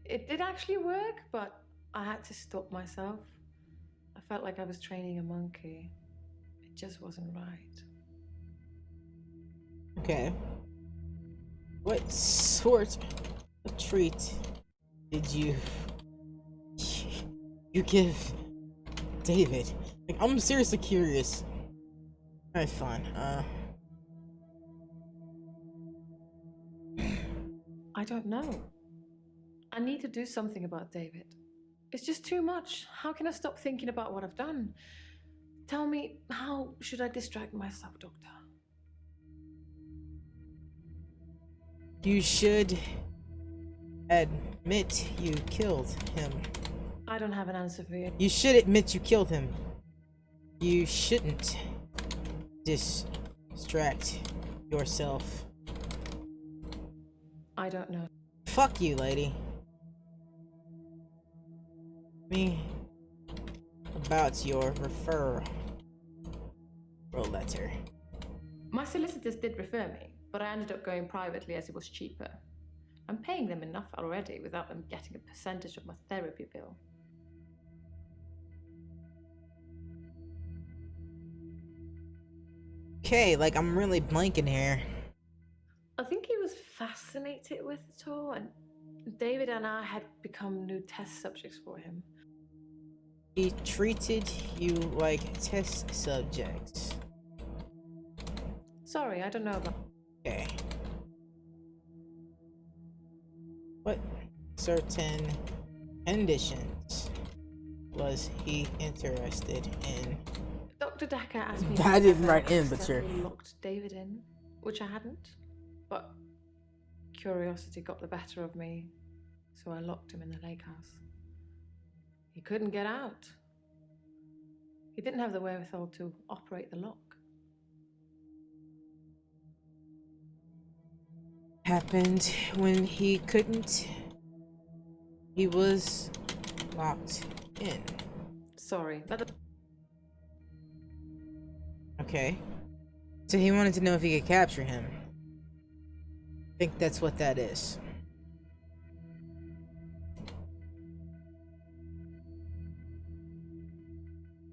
It did actually work, but I had to stop myself. I felt like I was training a monkey. It just wasn't right. Okay. What sort of treat did you give David? Like, I'm seriously curious. Alright, fine. I don't know. I need to do something about David. It's just too much. How can I stop thinking about what I've done? Tell me, how should I distract myself, Doctor? You should admit you killed him. I don't have an answer for you. You should admit you killed him. You shouldn't distract yourself. I don't know. Fuck you, lady. Me about your referral letter. My solicitors did refer me, but I ended up going privately as it was cheaper. I'm paying them enough already without them getting a percentage of my therapy bill. Okay, like, I'm really blanking here. I think he was fascinated with it all, and David and I had become new test subjects for him. He treated you like test subjects. Sorry, I don't know about... Okay. What certain conditions was he interested in? Dr. Dekker asked me... I didn't write in, but accidentally sure. locked David in, which I hadn't. But curiosity got the better of me, so I locked him in the lake house. He couldn't get out. He didn't have the wherewithal to operate the lock. Happened when he couldn't. He was locked in. Sorry, that... Okay. So he wanted to know if he could capture him. I think that's what that is.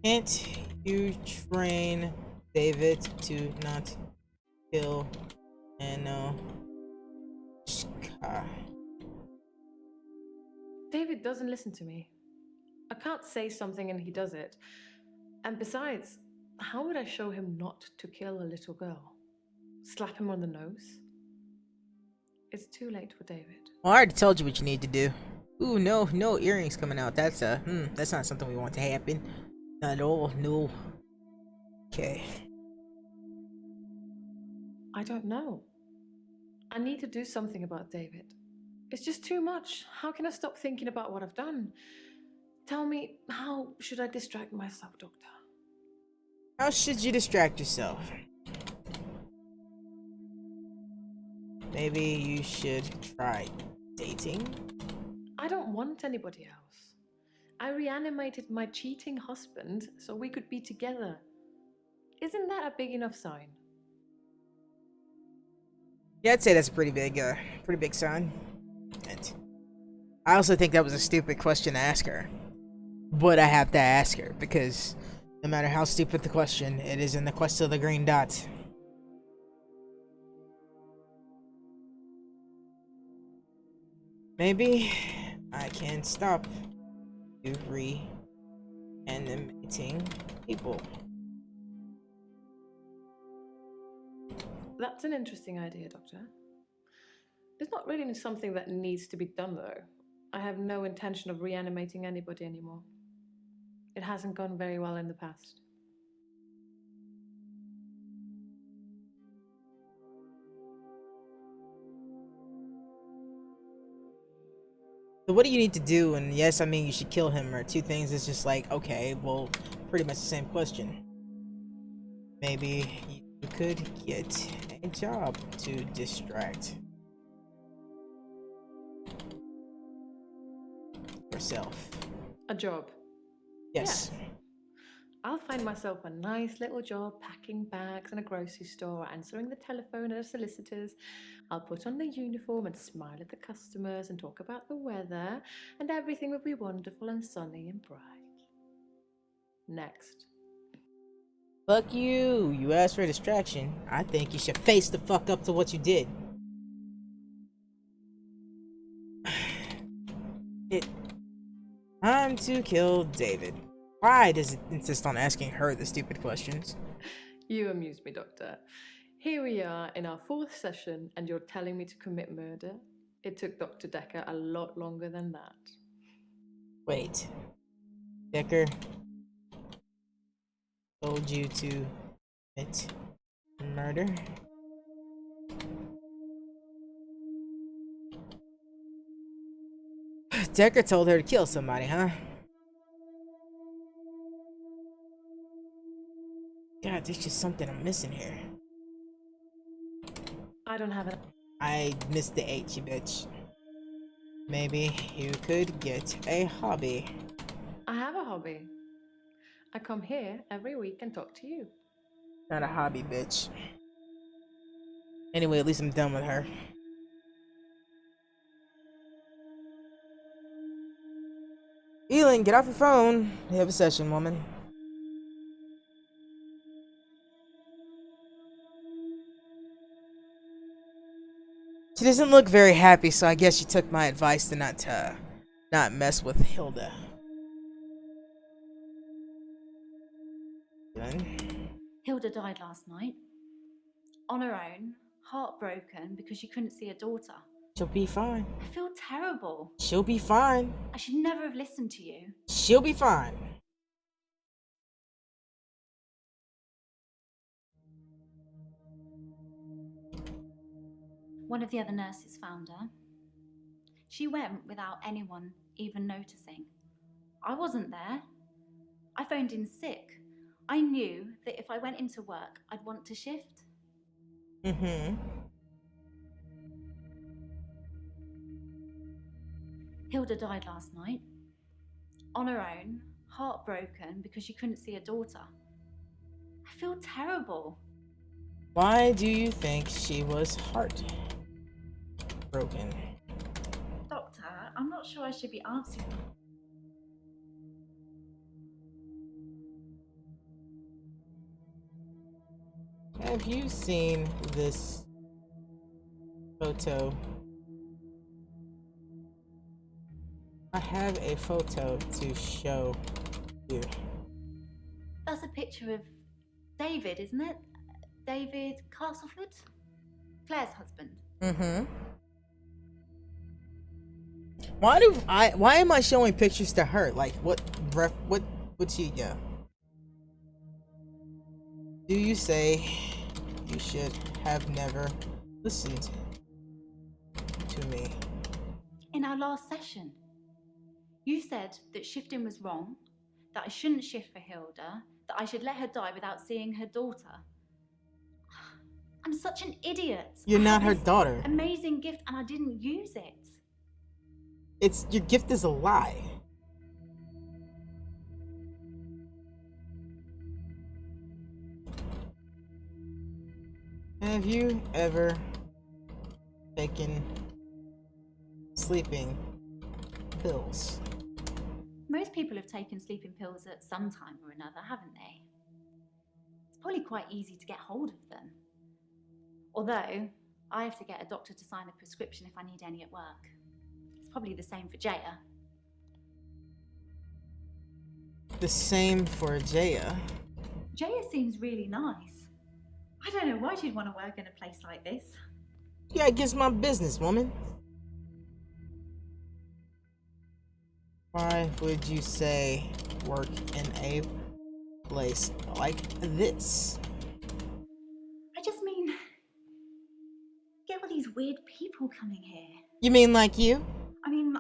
Can't you train David to not kill Anoshka? David doesn't listen to me. I can't say something and he does it. And besides, how would I show him not to kill a little girl? Slap him on the nose? It's too late for David. Well, I already told you what you need to do. Ooh, no earrings coming out. That's that's not something we want to happen. Not at all, no. Okay. I don't know. I need to do something about David. It's just too much. How can I stop thinking about what I've done? Tell me, how should I distract myself, Doctor? How should you distract yourself? Maybe you should try dating? I don't want anybody else. I reanimated my cheating husband so we could be together. Isn't that a big enough sign? Yeah, I'd say that's a pretty big sign. And I also think that was a stupid question to ask her. But I have to ask her because no matter how stupid the question, it is in the quest of the green dot. Maybe I can stop you reanimating people. That's an interesting idea, Doctor. It's not really something that needs to be done, though. I have no intention of reanimating anybody anymore. It hasn't gone very well in the past. So what do you need to do? And yes, I mean you should kill him, or two things. It's just like, okay, well, pretty much the same question. Maybe you could get a job to distract yourself. A job. Yes. I'll find myself a nice little job packing bags in a grocery store, answering the telephone at a solicitor's. I'll put on the uniform and smile at the customers and talk about the weather, and everything will be wonderful and sunny and bright. Next. Fuck you. You asked for a distraction. I think you should face the fuck up to what you did. Time to kill David. Why does it insist on asking her the stupid questions? You amuse me, Doctor. Here we are in our 4th session, and you're telling me to commit murder? It took Dr. Dekker a lot longer than that. Wait. Dekker told you to commit murder? Dekker told her to kill somebody, huh? God, there's just something I'm missing here. I don't have it. I missed the H, you bitch. Maybe you could get a hobby. I have a hobby. I come here every week and talk to you. Not a hobby, bitch. Anyway, at least I'm done with her. Elin, get off your phone. We have a session, woman. She doesn't look very happy, so I guess she took my advice to not mess with Hilda. Elin? Hilda died last night. On her own, heartbroken because she couldn't see her daughter. She'll be fine. I feel terrible. She'll be fine. I should never have listened to you. She'll be fine. One of the other nurses found her. She went without anyone even noticing. I wasn't there. I phoned in sick. I knew that if I went into work, I'd want to shift. Mm-hmm. Hilda died last night. On her own, heartbroken because she couldn't see her daughter. I feel terrible. Why do you think she was heartbroken? Doctor, I'm not sure I should be answering. Have you seen this photo? I have a photo to show you. That's a picture of David, isn't it? David Castleford? Claire's husband. Mm-hmm. Why am I showing pictures to her? Like what would she do you say you should have never listened to me? In our last session, you said that shifting was wrong, that I shouldn't shift for Hilda, that I should let her die without seeing her daughter. I'm such an idiot. You're I not had her this daughter. amazing gift and I didn't use it. It's your gift is a lie. Have you ever taken sleeping pills? Most people have taken sleeping pills at some time or another, haven't they? It's probably quite easy to get hold of them. Although, I have to get a doctor to sign a prescription if I need any at work. It's probably the same for Jaya. The same for Jaya. Jaya seems really nice. I don't know why she'd want to work in a place like this. Yeah, it gets my business, woman. Why would you say work in a place like this? I just mean, get all these weird people coming here. You mean like you? I mean,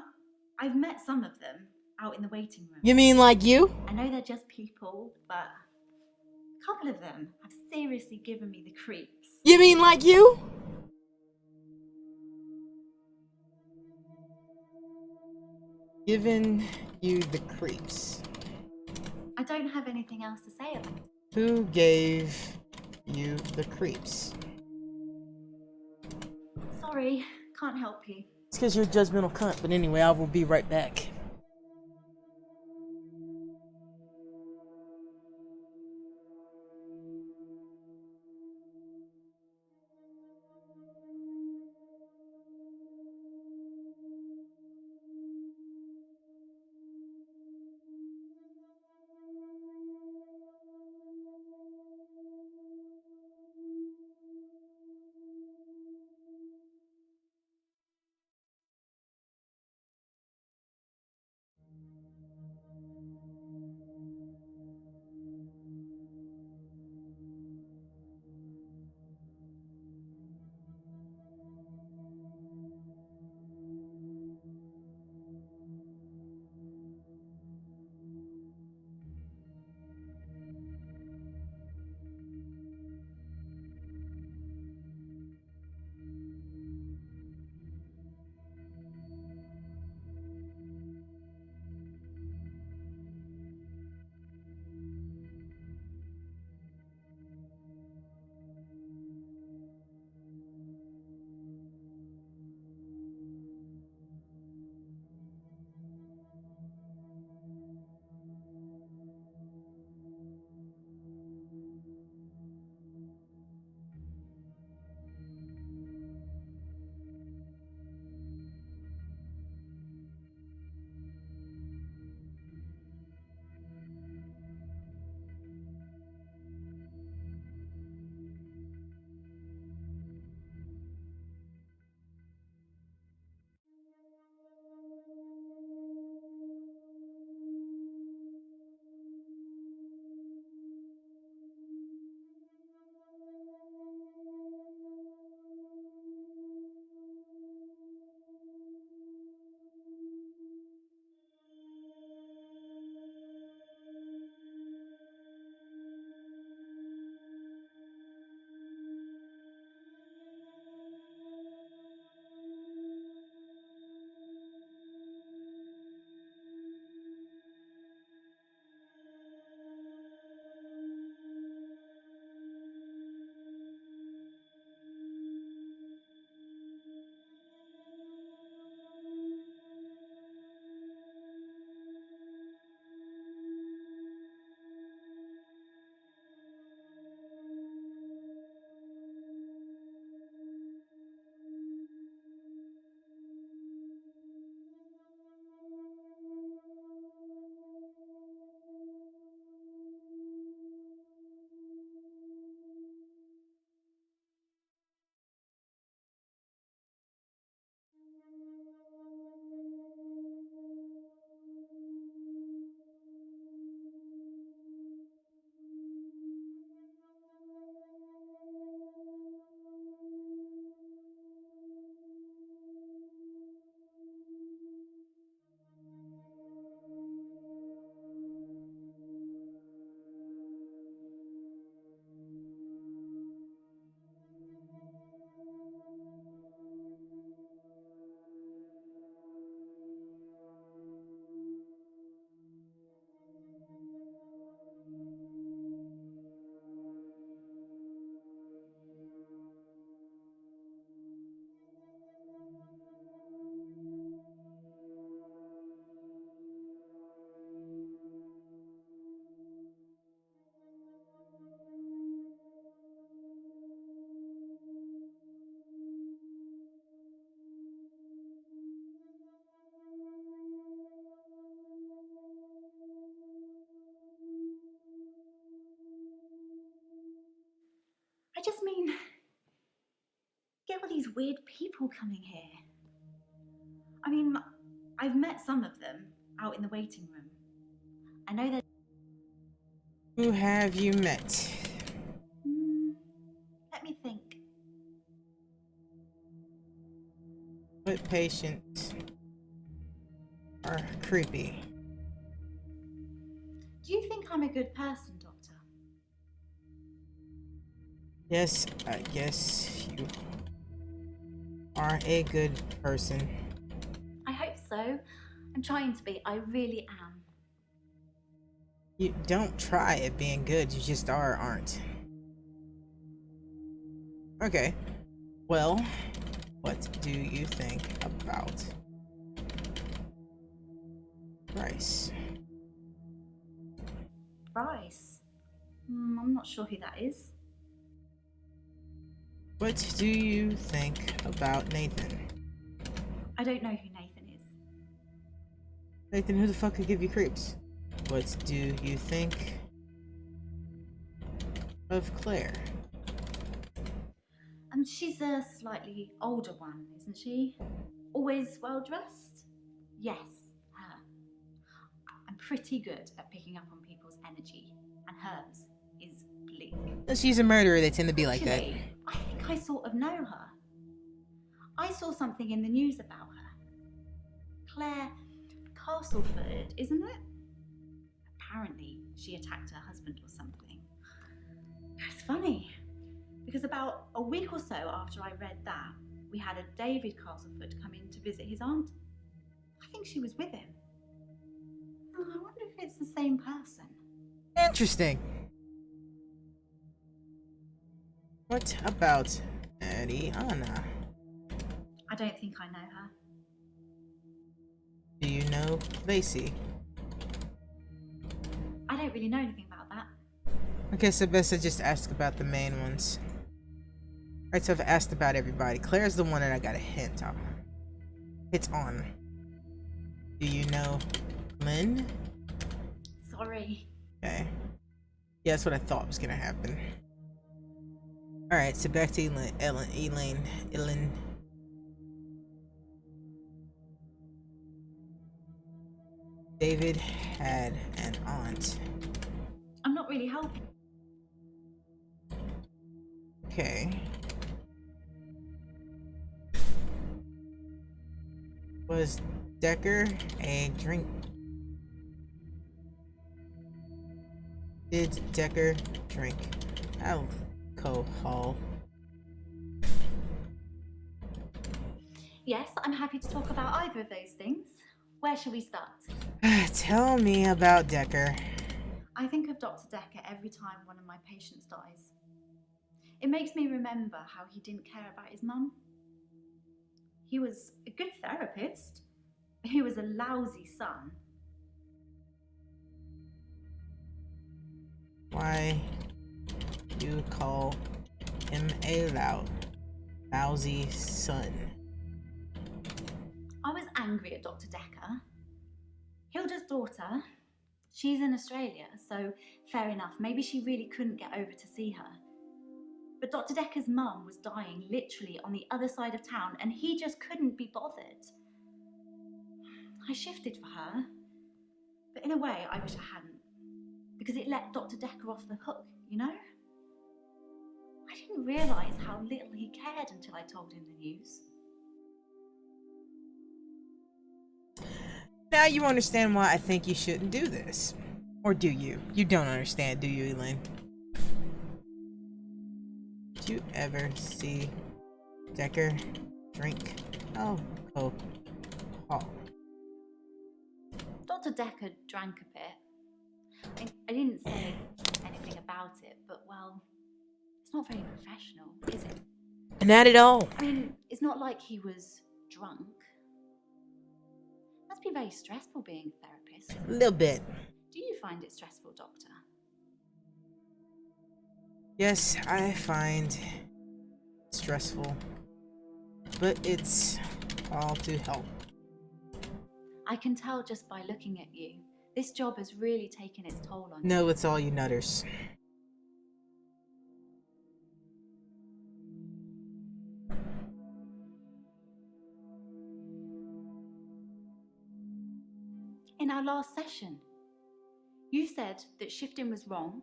I've met some of them out in the waiting room. You mean like you? I know they're just people, but a couple of them have seriously given me the creeps. You mean like you? Giving you the creeps. I don't have anything else to say about it. Who gave you the creeps? Sorry, can't help you. It's because you're a judgmental cunt, but anyway, I will be right back. I just mean, get all these weird people coming here. I mean, I've met some of them out in the waiting room. I know they're... Who have you met? Let me think. What patients are creepy? Do you think I'm a good person, Doctor? Yes, I guess you are a good person. I hope so. I'm trying to be. I really am. You don't try at being good, you just are, aren't. Okay. Well, what do you think about Bryce? Bryce? I'm not sure who that is. What do you think about Nathan? I don't know who Nathan is. Nathan, who the fuck could give you creeps? What do you think of Claire? She's a slightly older one, isn't she? Always well dressed? Yes, her. I'm pretty good at picking up on people's energy, and hers is bleak. She's a murderer, they tend to be like that. Actually, I think I sort of know her. I saw something in the news about her. Claire Castleford, isn't it? Apparently, she attacked her husband or something. It's funny, because about a week or so after I read that, we had a David Castleford come in to visit his aunt. I think she was with him. Oh, I wonder if it's the same person. Interesting. What about Ariana? I don't think I know her. Do you know Lacey? I don't really know anything about that. I guess I best to just ask about the main ones. Alright, so I've asked about everybody. Claire's the one that I got a hint on. It's on. Do you know Lynn? Sorry. Okay. Yeah, that's what I thought was gonna happen. Alright, so back to Elaine. David had an aunt. I'm not really helping. Okay. Was Dekker a drink? Did Dekker drink alcohol? Yes, I'm happy to talk about either of those things. Where shall we start? Tell me about Dekker. I think of Dr. Dekker every time one of my patients dies. It makes me remember how he didn't care about his mum. He was a good therapist. He was a lousy son. Why you call him a lousy son? I was angry at Dr. Dekker. Hilda's daughter, she's in Australia, so fair enough. Maybe she really couldn't get over to see her. But Dr. Dekker's mum was dying literally on the other side of town, and he just couldn't be bothered. I shifted for her, but in a way I wish I hadn't, because it let Dr. Dekker off the hook, you know? I didn't realise how little he cared until I told him the news. Now you understand why I think you shouldn't do this. Or do you? You don't understand, do you, Elaine? Did you ever see Dekker drink alcohol? Dr. Dekker drank a bit. I didn't say anything about it, but well, it's not very professional, is it? Not at all. I mean, it's not like he was drunk. Must be very stressful being a therapist. A little bit. Do you find it stressful, Doctor? Yes, I find it stressful, but it's all to help. I can tell just by looking at you. This job has really taken its toll on you. No, it's all you nutters. our last session. You said that shifting was wrong,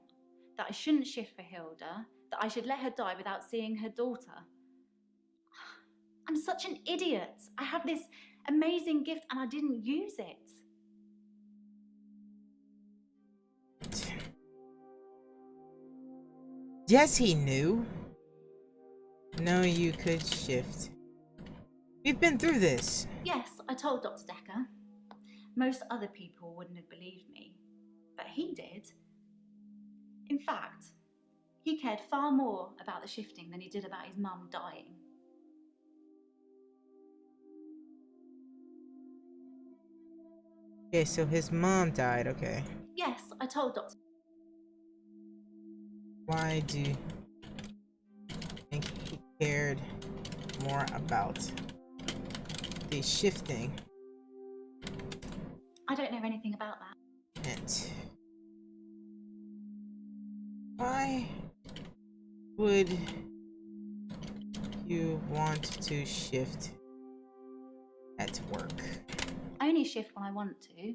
that I shouldn't shift for Hilda, that I should let her die without seeing her daughter. I'm such an idiot. I have this amazing gift and I didn't use it. Yes, he knew. No, you could shift. We've been through this. Yes, I told Dr. Dekker. Most other people wouldn't have believed me, but he did. In fact, he cared far more about the shifting than he did about his mum dying. Okay, so his mom died, okay. Yes, I told Dr. Why do you think he cared more about the shifting? I don't know anything about that. And why would you want to shift at work? I only shift when I want to.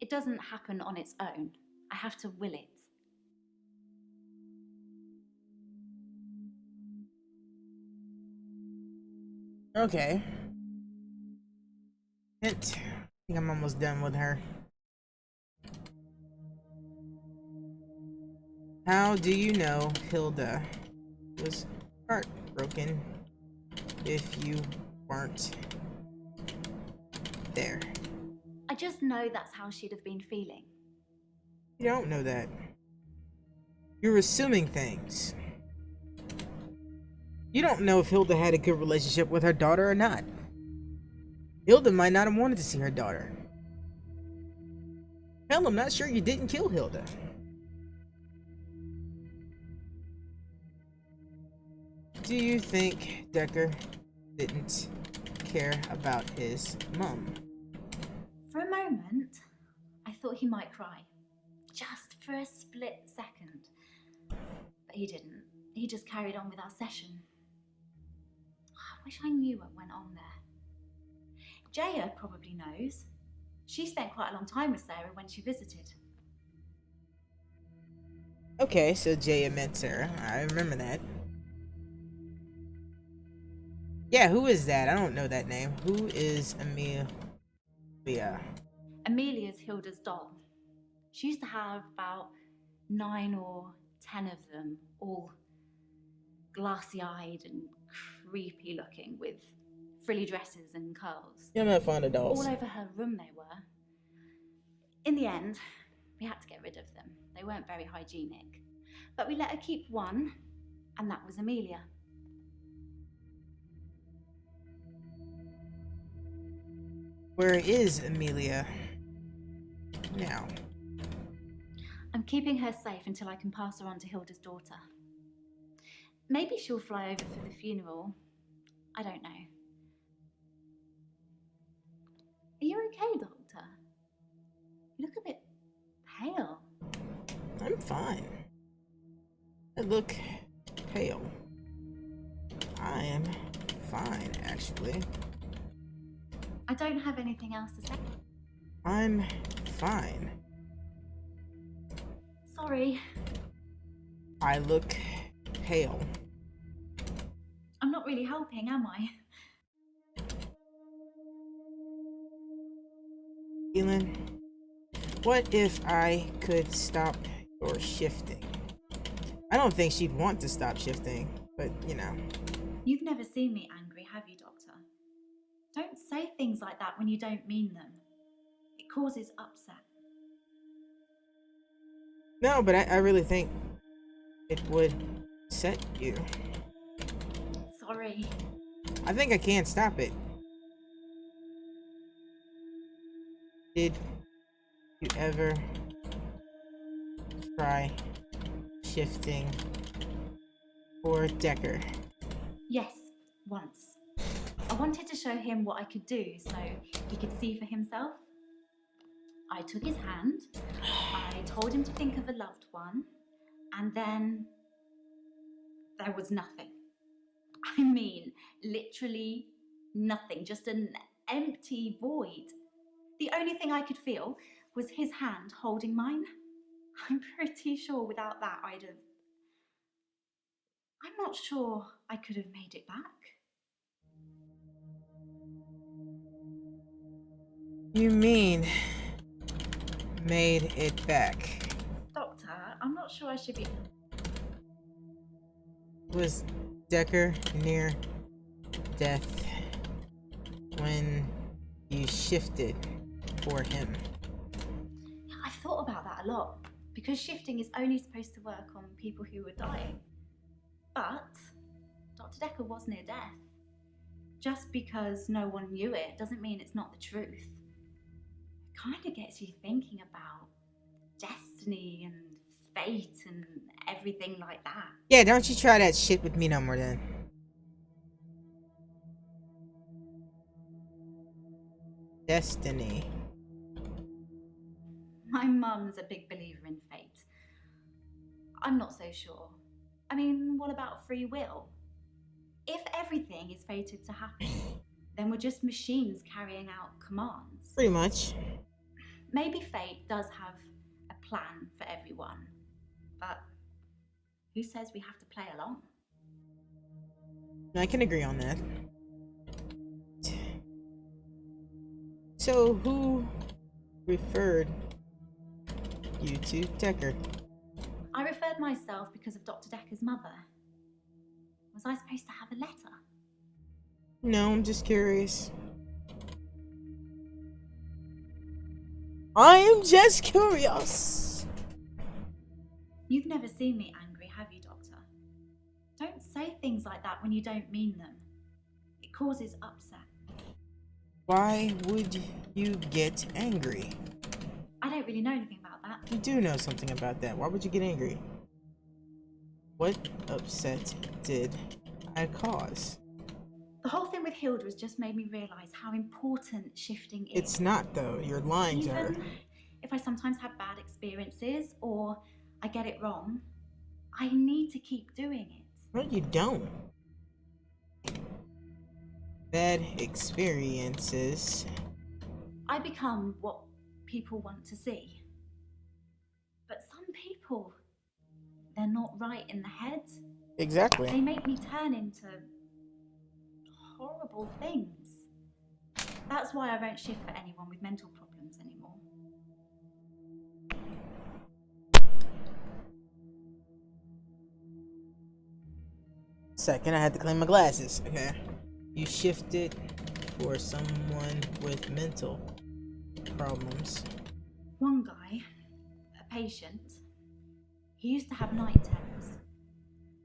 It doesn't happen on its own. I have to will it. Okay. Hint. I think I'm almost done with her. How do you know Hilda was heartbroken if you weren't there? I just know that's how she'd have been feeling. You don't know that. You're assuming things. You don't know if Hilda had a good relationship with her daughter or not. Hilda might not have wanted to see her daughter. Hell, I'm not sure you didn't kill Hilda. Do you think Dekker didn't care about his mum? For a moment, I thought he might cry. Just for a split second. But he didn't. He just carried on with our session. I wish I knew what went on there. Jaya probably knows. She spent quite a long time with Sarah when she visited. Okay, so Jaya met Sarah. I remember that. Yeah, who is that? I don't know that name. Who is Amelia? Amelia's Hilda's doll. She used to have about 9 or 10 of them, all glassy-eyed and creepy looking, with frilly dresses and curls. You're not fond of dolls. All over her room they were. In the end, we had to get rid of them. They weren't very hygienic. But we let her keep one, and that was Amelia. Where is Amelia now? I'm keeping her safe until I can pass her on to Hilda's daughter. Maybe she'll fly over for the funeral. I don't know. Are you okay, Doctor? You look a bit pale. I'm fine. I look pale. I am fine, actually. I don't have anything else to say. I'm fine. Sorry. I look pale. I'm not really helping, am I? Elin, what if I could stop your shifting? I don't think she'd want to stop shifting, but you know. You've never seen me angry, have you, Doctor? Don't say things like that when you don't mean them. It causes upset. No, but I really think it would set you. Sorry. I think I can't stop it. Did you ever try shifting for Dekker? Yes, once. I wanted to show him what I could do so he could see for himself. I took his hand, I told him to think of a loved one, and then there was nothing. I mean, literally nothing, just an empty void. The only thing I could feel was his hand holding mine. I'm pretty sure without that I'm not sure I could have made it back. You mean made it back? Doctor, I'm not sure I should be... Was Dekker near death when you shifted for him? I've thought about that a lot, because shifting is only supposed to work on people who are dying. But Dr. Dekker was near death. Just because no one knew it doesn't mean it's not the truth. It kind of gets you thinking about destiny and fate and everything like that. Yeah, don't you try that shit with me no more then. Destiny. My mum's a big believer in fate. I'm not so sure. I mean, what about free will? If everything is fated to happen, then we're just machines carrying out commands. Pretty much. Maybe fate does have a plan for everyone, but who says we have to play along? I can agree on that. So, who referred you to Dekker? I referred myself because of Dr. Dekker's mother. Was I supposed to have a letter? No, I'm just curious. I am just curious. You've never seen me angry, have you, Doctor? Don't say things like that when you don't mean them. It causes upset. Why would you get angry? I don't really know anything about that. You do know something about that. Why would you get angry? What upset did I cause? The whole thing with Hilda's just made me realise how important shifting is. It's not, though. You're lying to her. Even if I sometimes have bad experiences or I get it wrong, I need to keep doing it. No, you don't. Bad experiences. I become what people want to see. But some people, they're not right in the head. Exactly. They make me turn into horrible things. That's why I won't shift for anyone with mental problems anymore. Second, I had to clean my glasses. Okay. You shifted for someone with mental problems. One guy, a patient, he used to have night terrors.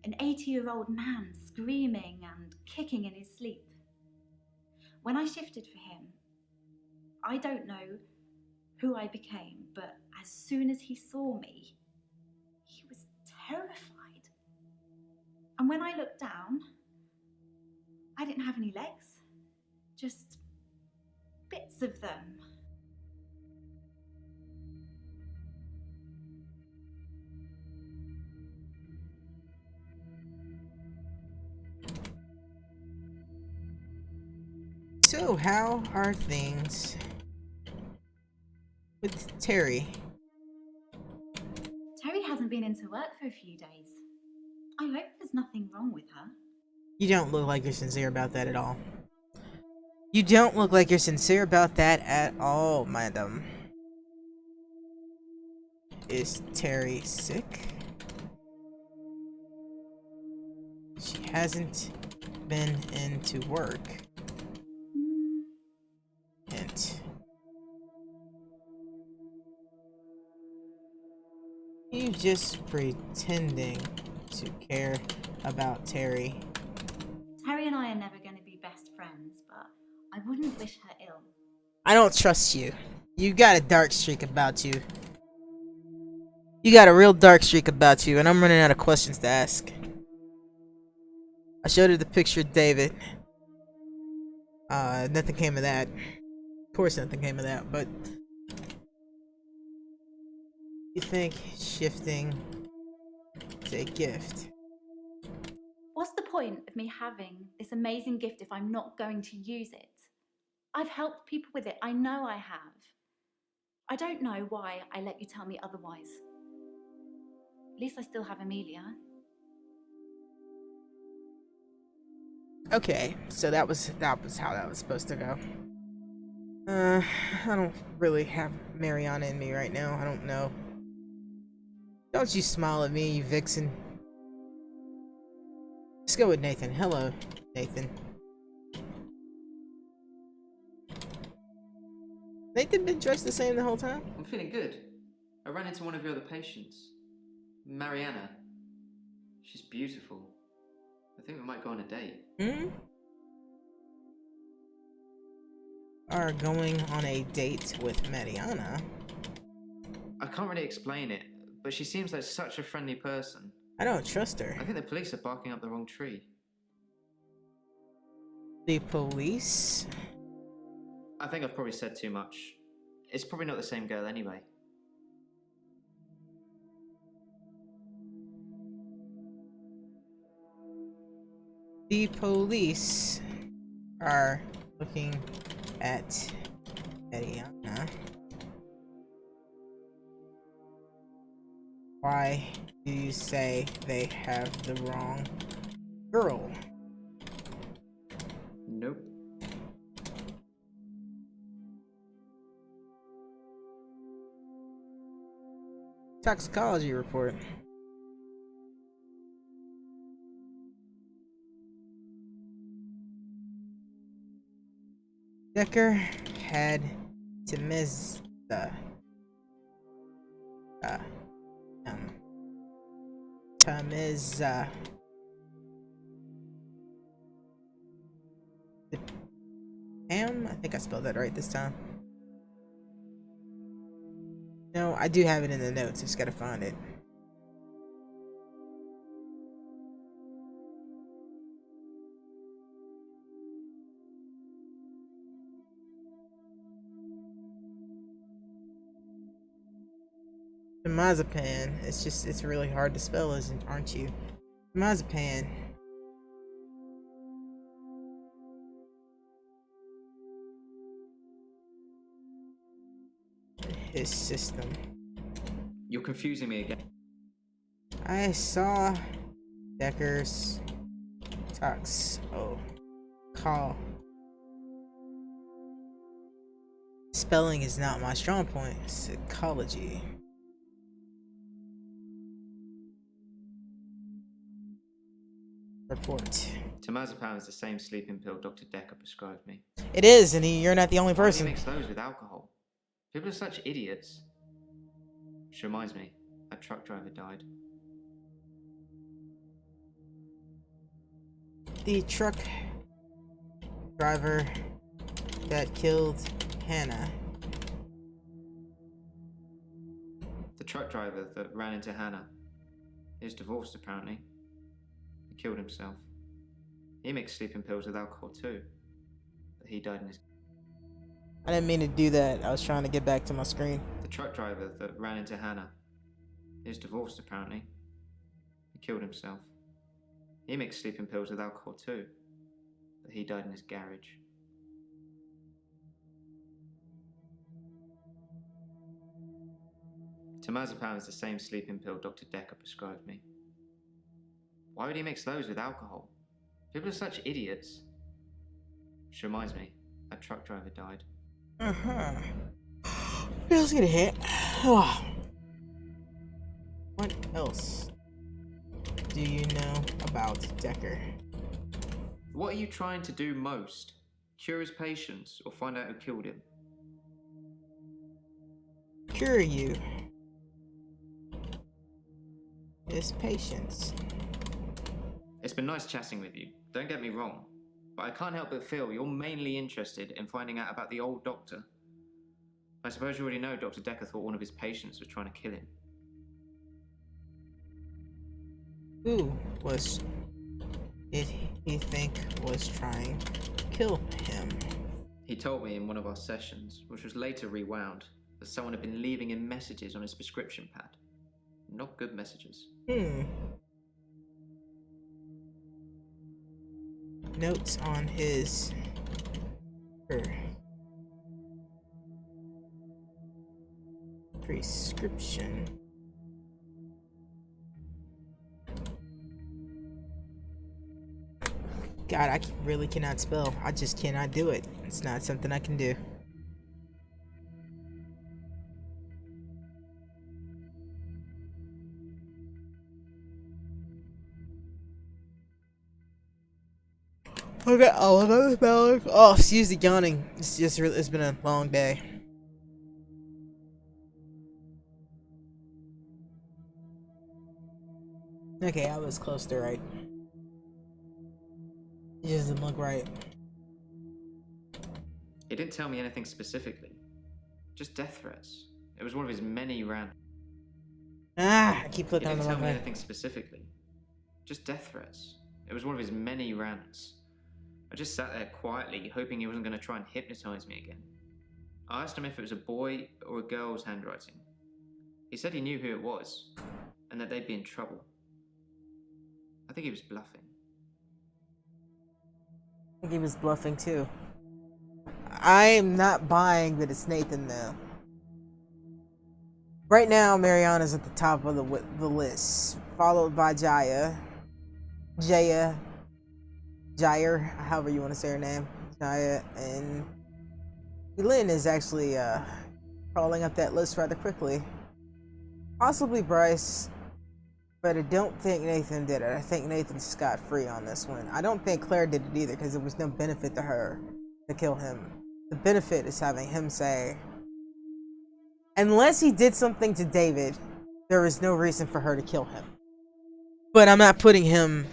An 80-year-old man screaming and kicking in his sleep. When I shifted for him, I don't know who I became, but as soon as he saw me, he was terrified. And when I looked down, I didn't have any legs, just bits of them. So, how are things with Terry? Terry hasn't been into work for a few days. I hope there's nothing wrong with her. You don't look like you're sincere about that at all. You don't look like you're sincere about that at all, madam. Is Terry sick? She hasn't been into work. Hint. You just pretending to care about Terry. Terry and I are never going to be best friends, but I wouldn't wish her ill. I don't trust you. You got a dark streak about you. You got a real dark streak about you, and I'm running out of questions to ask. I showed her the picture of David. Nothing came of that. Of course nothing came of that, but... You think shifting is a gift? What's the point of me having this amazing gift if I'm not going to use it? I've helped people with it. I know I have. I don't know why I let you tell me otherwise. At least I still have Amelia. Okay, so that was how that was supposed to go. I don't really have Mariana in me right now. I don't know. Don't you smile at me, you vixen. Let's go with Nathan. Hello, Nathan. Nathan been dressed the same the whole time? I'm feeling good. I ran into one of your other patients, Mariana. She's beautiful. I think we might go on a date. Are going on a date with Mariana? I can't really explain it, but she seems like such a friendly person. I don't trust her. I think the police are barking up the wrong tree. The police? I think I've probably said too much. It's probably not the same girl anyway. The police are looking at Mariana. Why do you say they have the wrong girl? Nope. Toxicology report. Dekker had Temizda. Tamiza. I think I spelled that right this time. No, I do have it in the notes. I just gotta find it. Dimazepan. It's really hard to spell, aren't you? Dimazepan. His system. You're confusing me again. I saw Dekker's call. Spelling is not my strong point. Psychology. Report. Temazepam is the same sleeping pill Dr. Dekker prescribed me. It is, and you're not the only person. He mix those with alcohol. People are such idiots. Which reminds me, that truck driver died. The truck driver that killed Hannah. The truck driver that ran into Hannah. He was divorced, apparently. He killed himself. He mixed sleeping pills with alcohol too. But he died in his... I didn't mean to do that. I was trying to get back to my screen. The truck driver that ran into Hannah. He was divorced, apparently. He killed himself. He mixed sleeping pills with alcohol too. But he died in his garage. Temazepam is the same sleeping pill Dr. Dekker prescribed me. Why would he mix those with alcohol? People are such idiots. Which reminds me, that truck driver died. What else gonna hit? What else do you know about Dekker? What are you trying to do most? Cure his patients or find out who killed him? Cure you. His patience. It's been nice chatting with you, don't get me wrong, but I can't help but feel you're mainly interested in finding out about the old doctor. I suppose you already know Dr. Dekker thought one of his patients was trying to kill him. Who did he think was trying to kill him? He told me in one of our sessions, which was later rewound, that someone had been leaving him messages on his prescription pad. Not good messages. Notes on his Prescription. God, I really cannot spell. I just cannot do it. It's not something I can do. Okay, oh, another spelling. Oh, excuse the yawning. It's just really, it's been a long day. Okay, I was close to right. It just didn't look right. He didn't tell me anything specifically. Just death threats. It was one of his many rants. Ah, I keep He clicking on didn't the tell wrong me way. anything specifically. Just death threats. It was one of his many rants. I just sat there quietly, hoping he wasn't going to try and hypnotize me again. I asked him if it was a boy or a girl's handwriting. He said he knew who it was, and that they'd be in trouble. I think he was bluffing. I think he was bluffing too. I'm not buying that it's Nathan though. Right now, Mariana's at the top of the list, followed by Jair, however you want to say her name, Jaya, and Lynn is actually crawling up that list rather quickly. Possibly Bryce, but I don't think Nathan did it. I think Nathan's scot-free on this one. I don't think Claire did it either because there was no benefit to her to kill him. The benefit is having him say, unless he did something to David, there is no reason for her to kill him. But I'm not putting him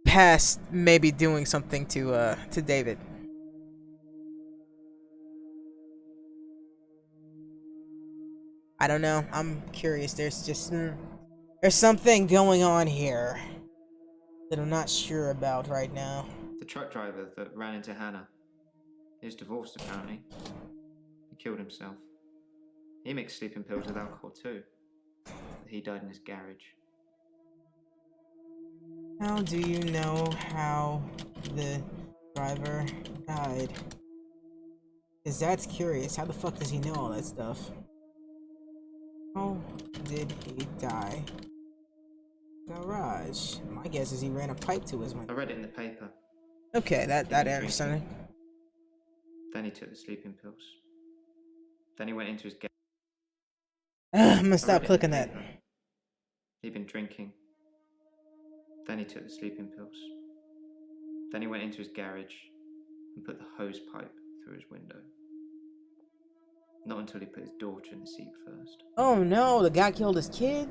past maybe doing something to David. I don't know. I'm curious. There's just there's something going on here that I'm not sure about right now. The truck driver that ran into Hannah. He was divorced, apparently. He killed himself. He mixed sleeping pills with alcohol, too. He died in his garage. How do you know how the driver died? Because that's curious. How the fuck does he know all that stuff? How did he die? Garage. My guess is he ran a pipe to his I window. read it in the paper. Okay, that He was answers something. drinking. Then he took the sleeping pills. Then he went into his garage. I'm gonna stop clicking that. He'd been drinking. Then he took the sleeping pills. Then he went into his garage and put the hose pipe through his window. Not until he put his daughter in the seat first. Oh no, the guy killed his kid?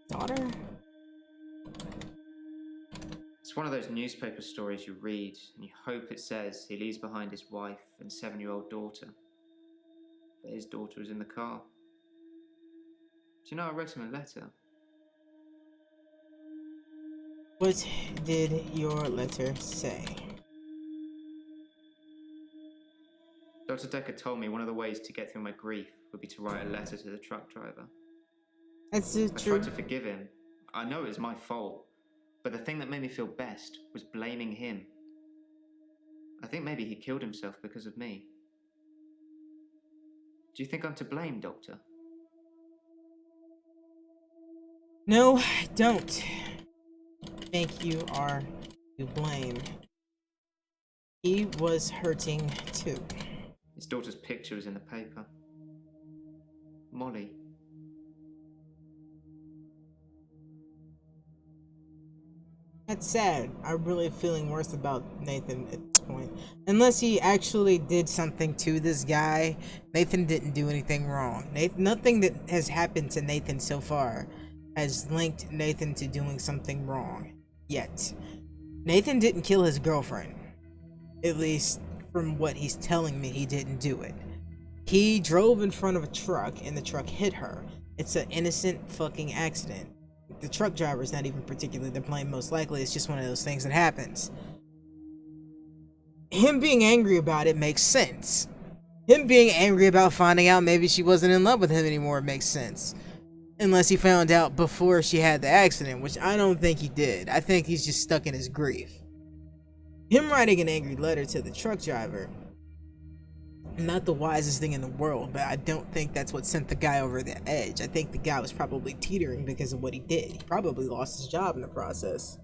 Daughter? It's one of those newspaper stories you read and you hope it says he leaves behind his wife and 7-year-old daughter. But his daughter was in the car. Do you know I wrote him a letter? What did your letter say? Dr. Dekker told me one of the ways to get through my grief would be to write a letter to the truck driver. That's I true. tried to forgive him. I know it was my fault. But the thing that made me feel best was blaming him. I think maybe he killed himself because of me. Do you think I'm to blame, Doctor? No, I don't think you are to blame. He was hurting too. His daughter's picture was in the paper. Molly. That's sad. I'm really feeling worse about Nathan at this point. Unless he actually did something to this guy, Nathan didn't do anything wrong. Nothing that has happened to Nathan so far has linked Nathan to doing something wrong. Yet. Nathan didn't kill his girlfriend. At least from what he's telling me, he didn't do it. He drove in front of a truck and the truck hit her. It's an innocent fucking accident. The truck driver's not even particularly to blame, most likely. It's just one of those things that happens. Him being angry about it makes sense. Him being angry about finding out maybe she wasn't in love with him anymore makes sense. Unless he found out before she had the accident, which I don't think he did. I think he's just stuck in his grief. Him writing an angry letter to the truck driver, not the wisest thing in the world, but I don't think that's what sent the guy over the edge. I think the guy was probably teetering because of what he did. He probably lost his job in the process.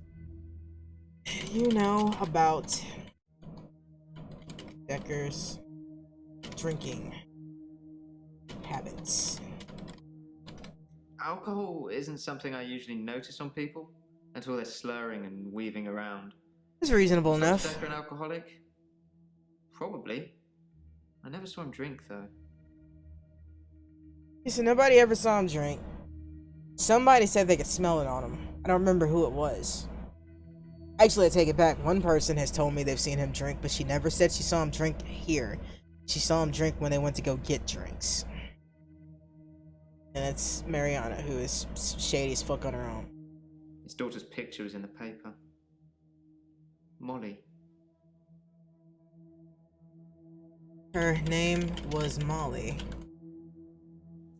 You know about Dekker's drinking habits. Alcohol isn't something I usually notice on people until they're slurring and weaving around. It's reasonable Was enough. Dekker an alcoholic? Probably. I never saw him drink, though. So nobody ever saw him drink. Somebody said they could smell it on him. I don't remember who it was. Actually, I take it back. One person has told me they've seen him drink, but she never said she saw him drink here. She saw him drink when they went to go get drinks. And it's Mariana, who is shady as fuck on her own. His daughter's picture was in the paper. Molly. Her name was Molly.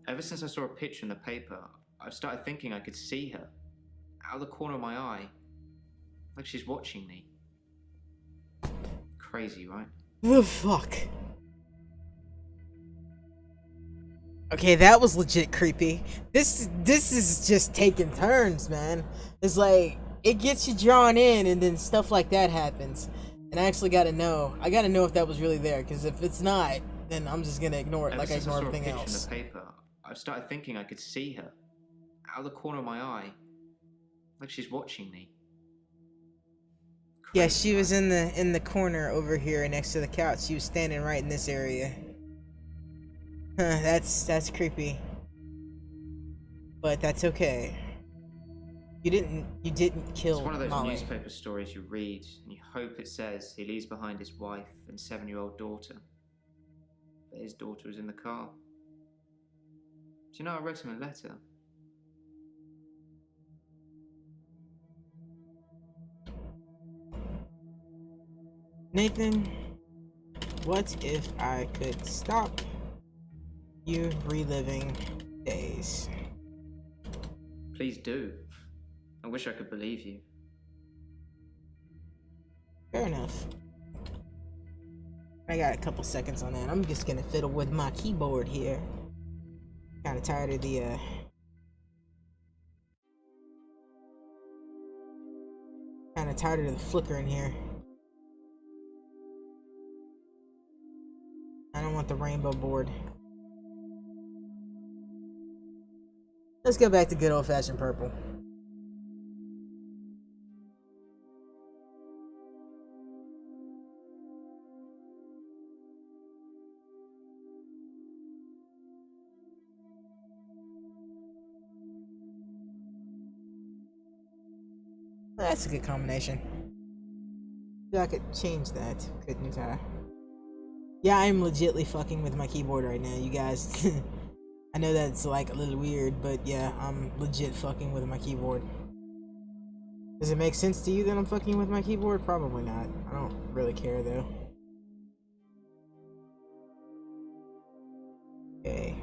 Ever since I saw a picture in the paper, I've started thinking I could see her. Out of the corner of my eye. Like she's watching me. Crazy, right? The fuck? Okay, that was legit creepy. This is just taking turns, man. It's like, it gets you drawn in and then stuff like that happens. And I actually gotta know. I gotta know if that was really there, because if it's not, then I'm just gonna ignore it like I ignore everything else. In the paper, I've started thinking I could see her. Out of the corner of my eye. Like she's watching me. Yeah, she was in the corner over here next to the couch. She was standing right in this area. Huh, that's creepy. But that's okay. You didn't kill It's one of those Molly. newspaper stories you read and you hope it says he leaves behind his wife and 7-year-old daughter. But his daughter was in the car. Do you know I wrote him a letter? Nathan, what if I could stop you reliving days? Please do. I wish I could believe you. Fair enough. I got a couple seconds on that. I'm just gonna fiddle with my keyboard here. Kinda tired of the flickering here. I don't want the rainbow board. Let's go back to good old-fashioned purple. That's a good combination. Yeah, I could change that, couldn't I? Yeah, I'm legitly fucking with my keyboard right now, you guys. I know that's like a little weird, but yeah, I'm legit fucking with my keyboard. Does it make sense to you that I'm fucking with my keyboard? Probably not. I don't really care though. Okay.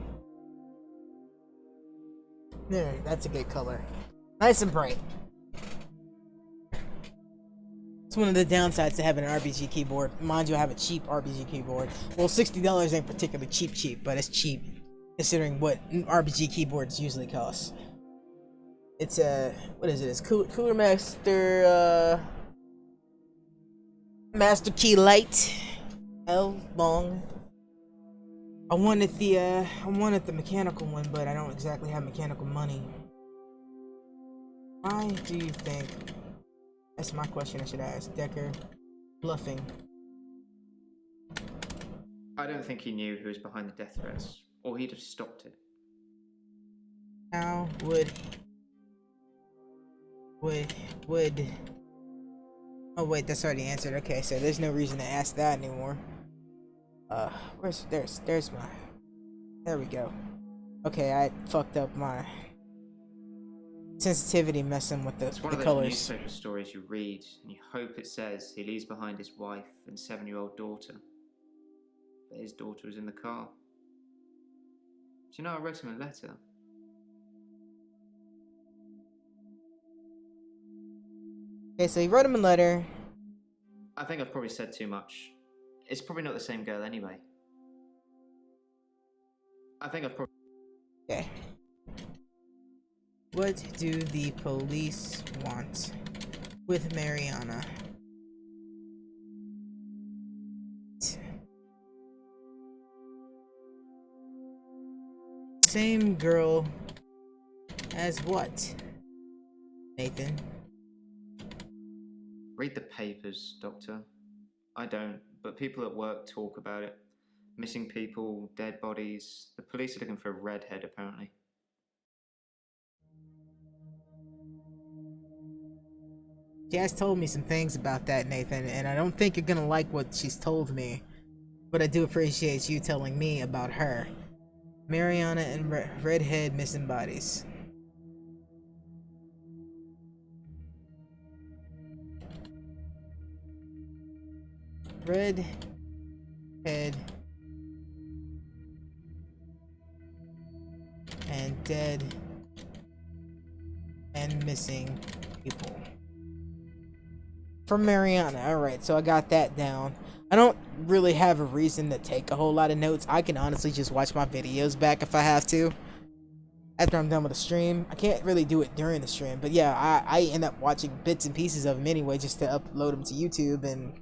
There, that's a good color. Nice and bright. It's one of the downsides to having an RPG keyboard. Mind you, I have a cheap RPG keyboard. Well, $60 ain't particularly cheap, but it's cheap considering what RPG keyboards usually cost. It's what is it? It's Cooler Master Master Key Light L long. I wanted the mechanical one, but I don't exactly have mechanical money. Why do you think? That's my question I should ask. Dekker bluffing. I don't think he knew who was behind the death threats, or he'd have stopped it. How would oh wait, that's already answered. Okay, so there's no reason to ask that anymore. There's my, there we go. Okay, I fucked up my sensitivity messing with the colors. It's one of those newspaper stories you read and you hope it says he leaves behind his wife and 7-year-old daughter. But his daughter was in the car. Do you know I wrote him a letter? Okay, so he wrote him a letter. I think I've probably said too much. It's probably not the same girl anyway. I think I've probably... Okay. What do the police want with Mariana? Same girl as what, Nathan? Read the papers, Doctor. I don't, but people at work talk about it. Missing people, dead bodies. The police are looking for a redhead, apparently. She has told me some things about that, Nathan, and I don't think you're gonna like what she's told me. But I do appreciate you telling me about her. Mariana and redhead missing bodies. Redhead and dead and missing people. From Mariana. Alright, so I got that down. I don't really have a reason to take a whole lot of notes. I can honestly just watch my videos back if I have to. After I'm done with the stream. I can't really do it during the stream. But yeah, I end up watching bits and pieces of them anyway just to upload them to YouTube and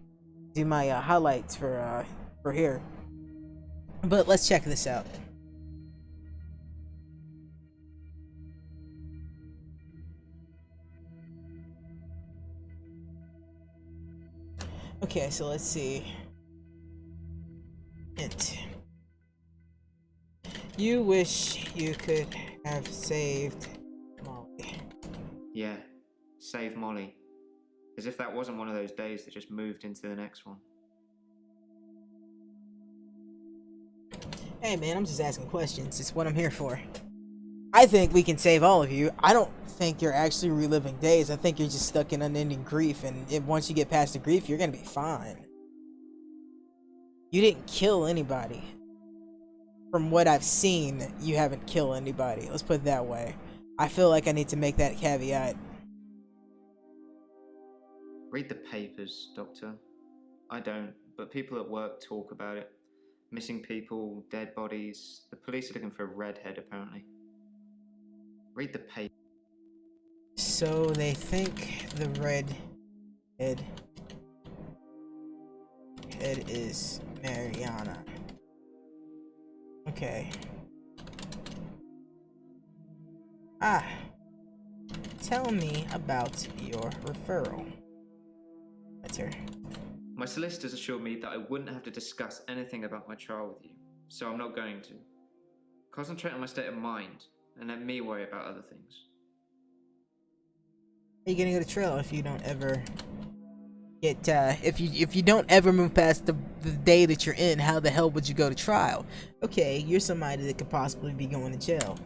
do my highlights for here. But let's check this out. Okay, so let's see. Hint. You wish you could have saved Molly. Yeah, save Molly. As if that wasn't one of those days that just moved into the next one. Hey man, I'm just asking questions. It's what I'm here for. I think we can save all of you. I don't think you're actually reliving days. I think you're just stuck in unending grief, and once you get past the grief, you're gonna be fine. You didn't kill anybody. From what I've seen, you haven't killed anybody. Let's put it that way. I feel like I need to make that caveat. Read the papers, Doctor. I don't, but people at work talk about it. Missing people, dead bodies. The police are looking for a redhead, apparently. Read the paper. So they think the redhead is Mariana. Okay. Tell me about your referral letter. My solicitors assured me that I wouldn't have to discuss anything about my trial with you, so I'm not going to. Concentrate on my state of mind, and let me worry about other things. How are you gonna go to trial if you don't ever get if you don't ever move past the day that you're in? How the hell would you go to trial? Okay, you're somebody that could possibly be going to jail.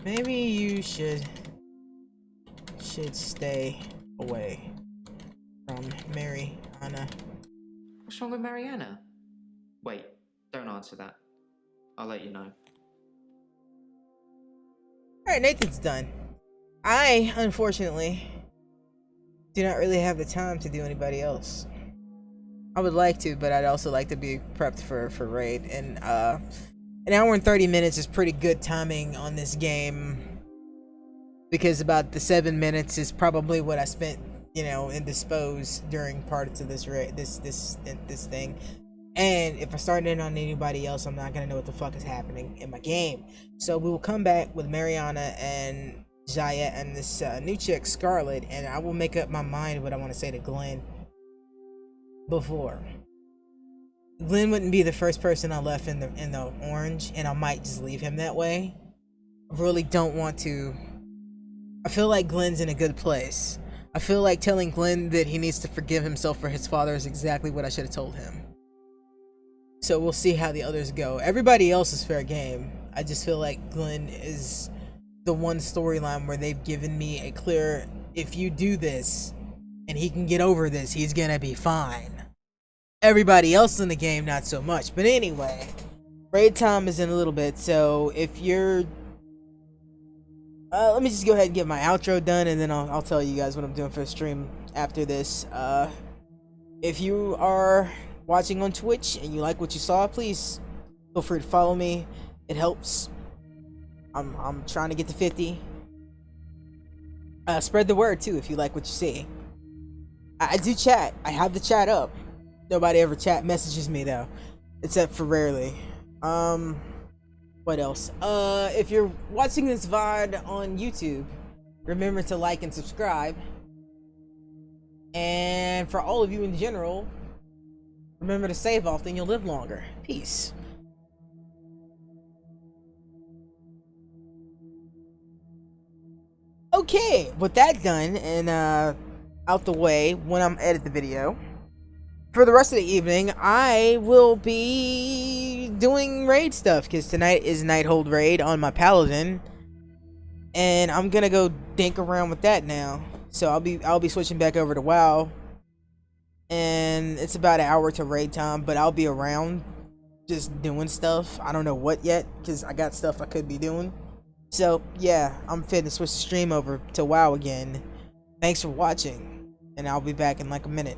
Maybe you should stay away from Mariana. What's wrong with Mariana? Wait, don't answer that. I'll let you know. Alright, Nathan's done. I, unfortunately, do not really have the time to do anybody else. I would like to, but I'd also like to be prepped for raid. And an hour and 30 minutes is pretty good timing on this game, because about the 7 minutes is probably what I spent, you know, in dispose during parts of this raid, this thing. And if I start in on anybody else, I'm not gonna know what the fuck is happening in my game. So we will come back with Mariana and Jaya and this new chick, Scarlet, and I will make up my mind what I want to say to Glenn before. Glenn wouldn't be the first person I left in the orange, and I might just leave him that way. I really don't want to. I feel like Glenn's in a good place. I feel like telling Glenn that he needs to forgive himself for his father is exactly what I should have told him. So we'll see how the others go. Everybody else is fair game. I just feel like Glenn is the one storyline where they've given me a clear, if you do this and he can get over this, he's gonna be fine. Everybody else in the game, not so much. But anyway, raid time is in a little bit, so if you're Let me just go ahead and get my outro done, and then I'll tell you guys what I'm doing for the stream after this. If you are watching on Twitch and you like what you saw, please feel free to follow me. It helps. I'm trying to get to 50. Spread the word too if you like what you see. I do chat. I have the chat up. Nobody ever chat messages me though, except for rarely. What else? If you're watching this VOD on YouTube, remember to like and subscribe. And for all of you in general, remember to save often, you'll live longer. Peace. Okay, with that done and out the way, when I'm edit the video, for the rest of the evening, I will be doing raid stuff because tonight is Nighthold raid on my Paladin, and I'm gonna go dink around with that now. So I'll be switching back over to WoW, and it's about an hour to raid time, but I'll be around just doing stuff. I don't know what yet because I got stuff I could be doing. So yeah, I'm fitting to switch the stream over to WoW again. Thanks for watching, and I'll be back in like a minute.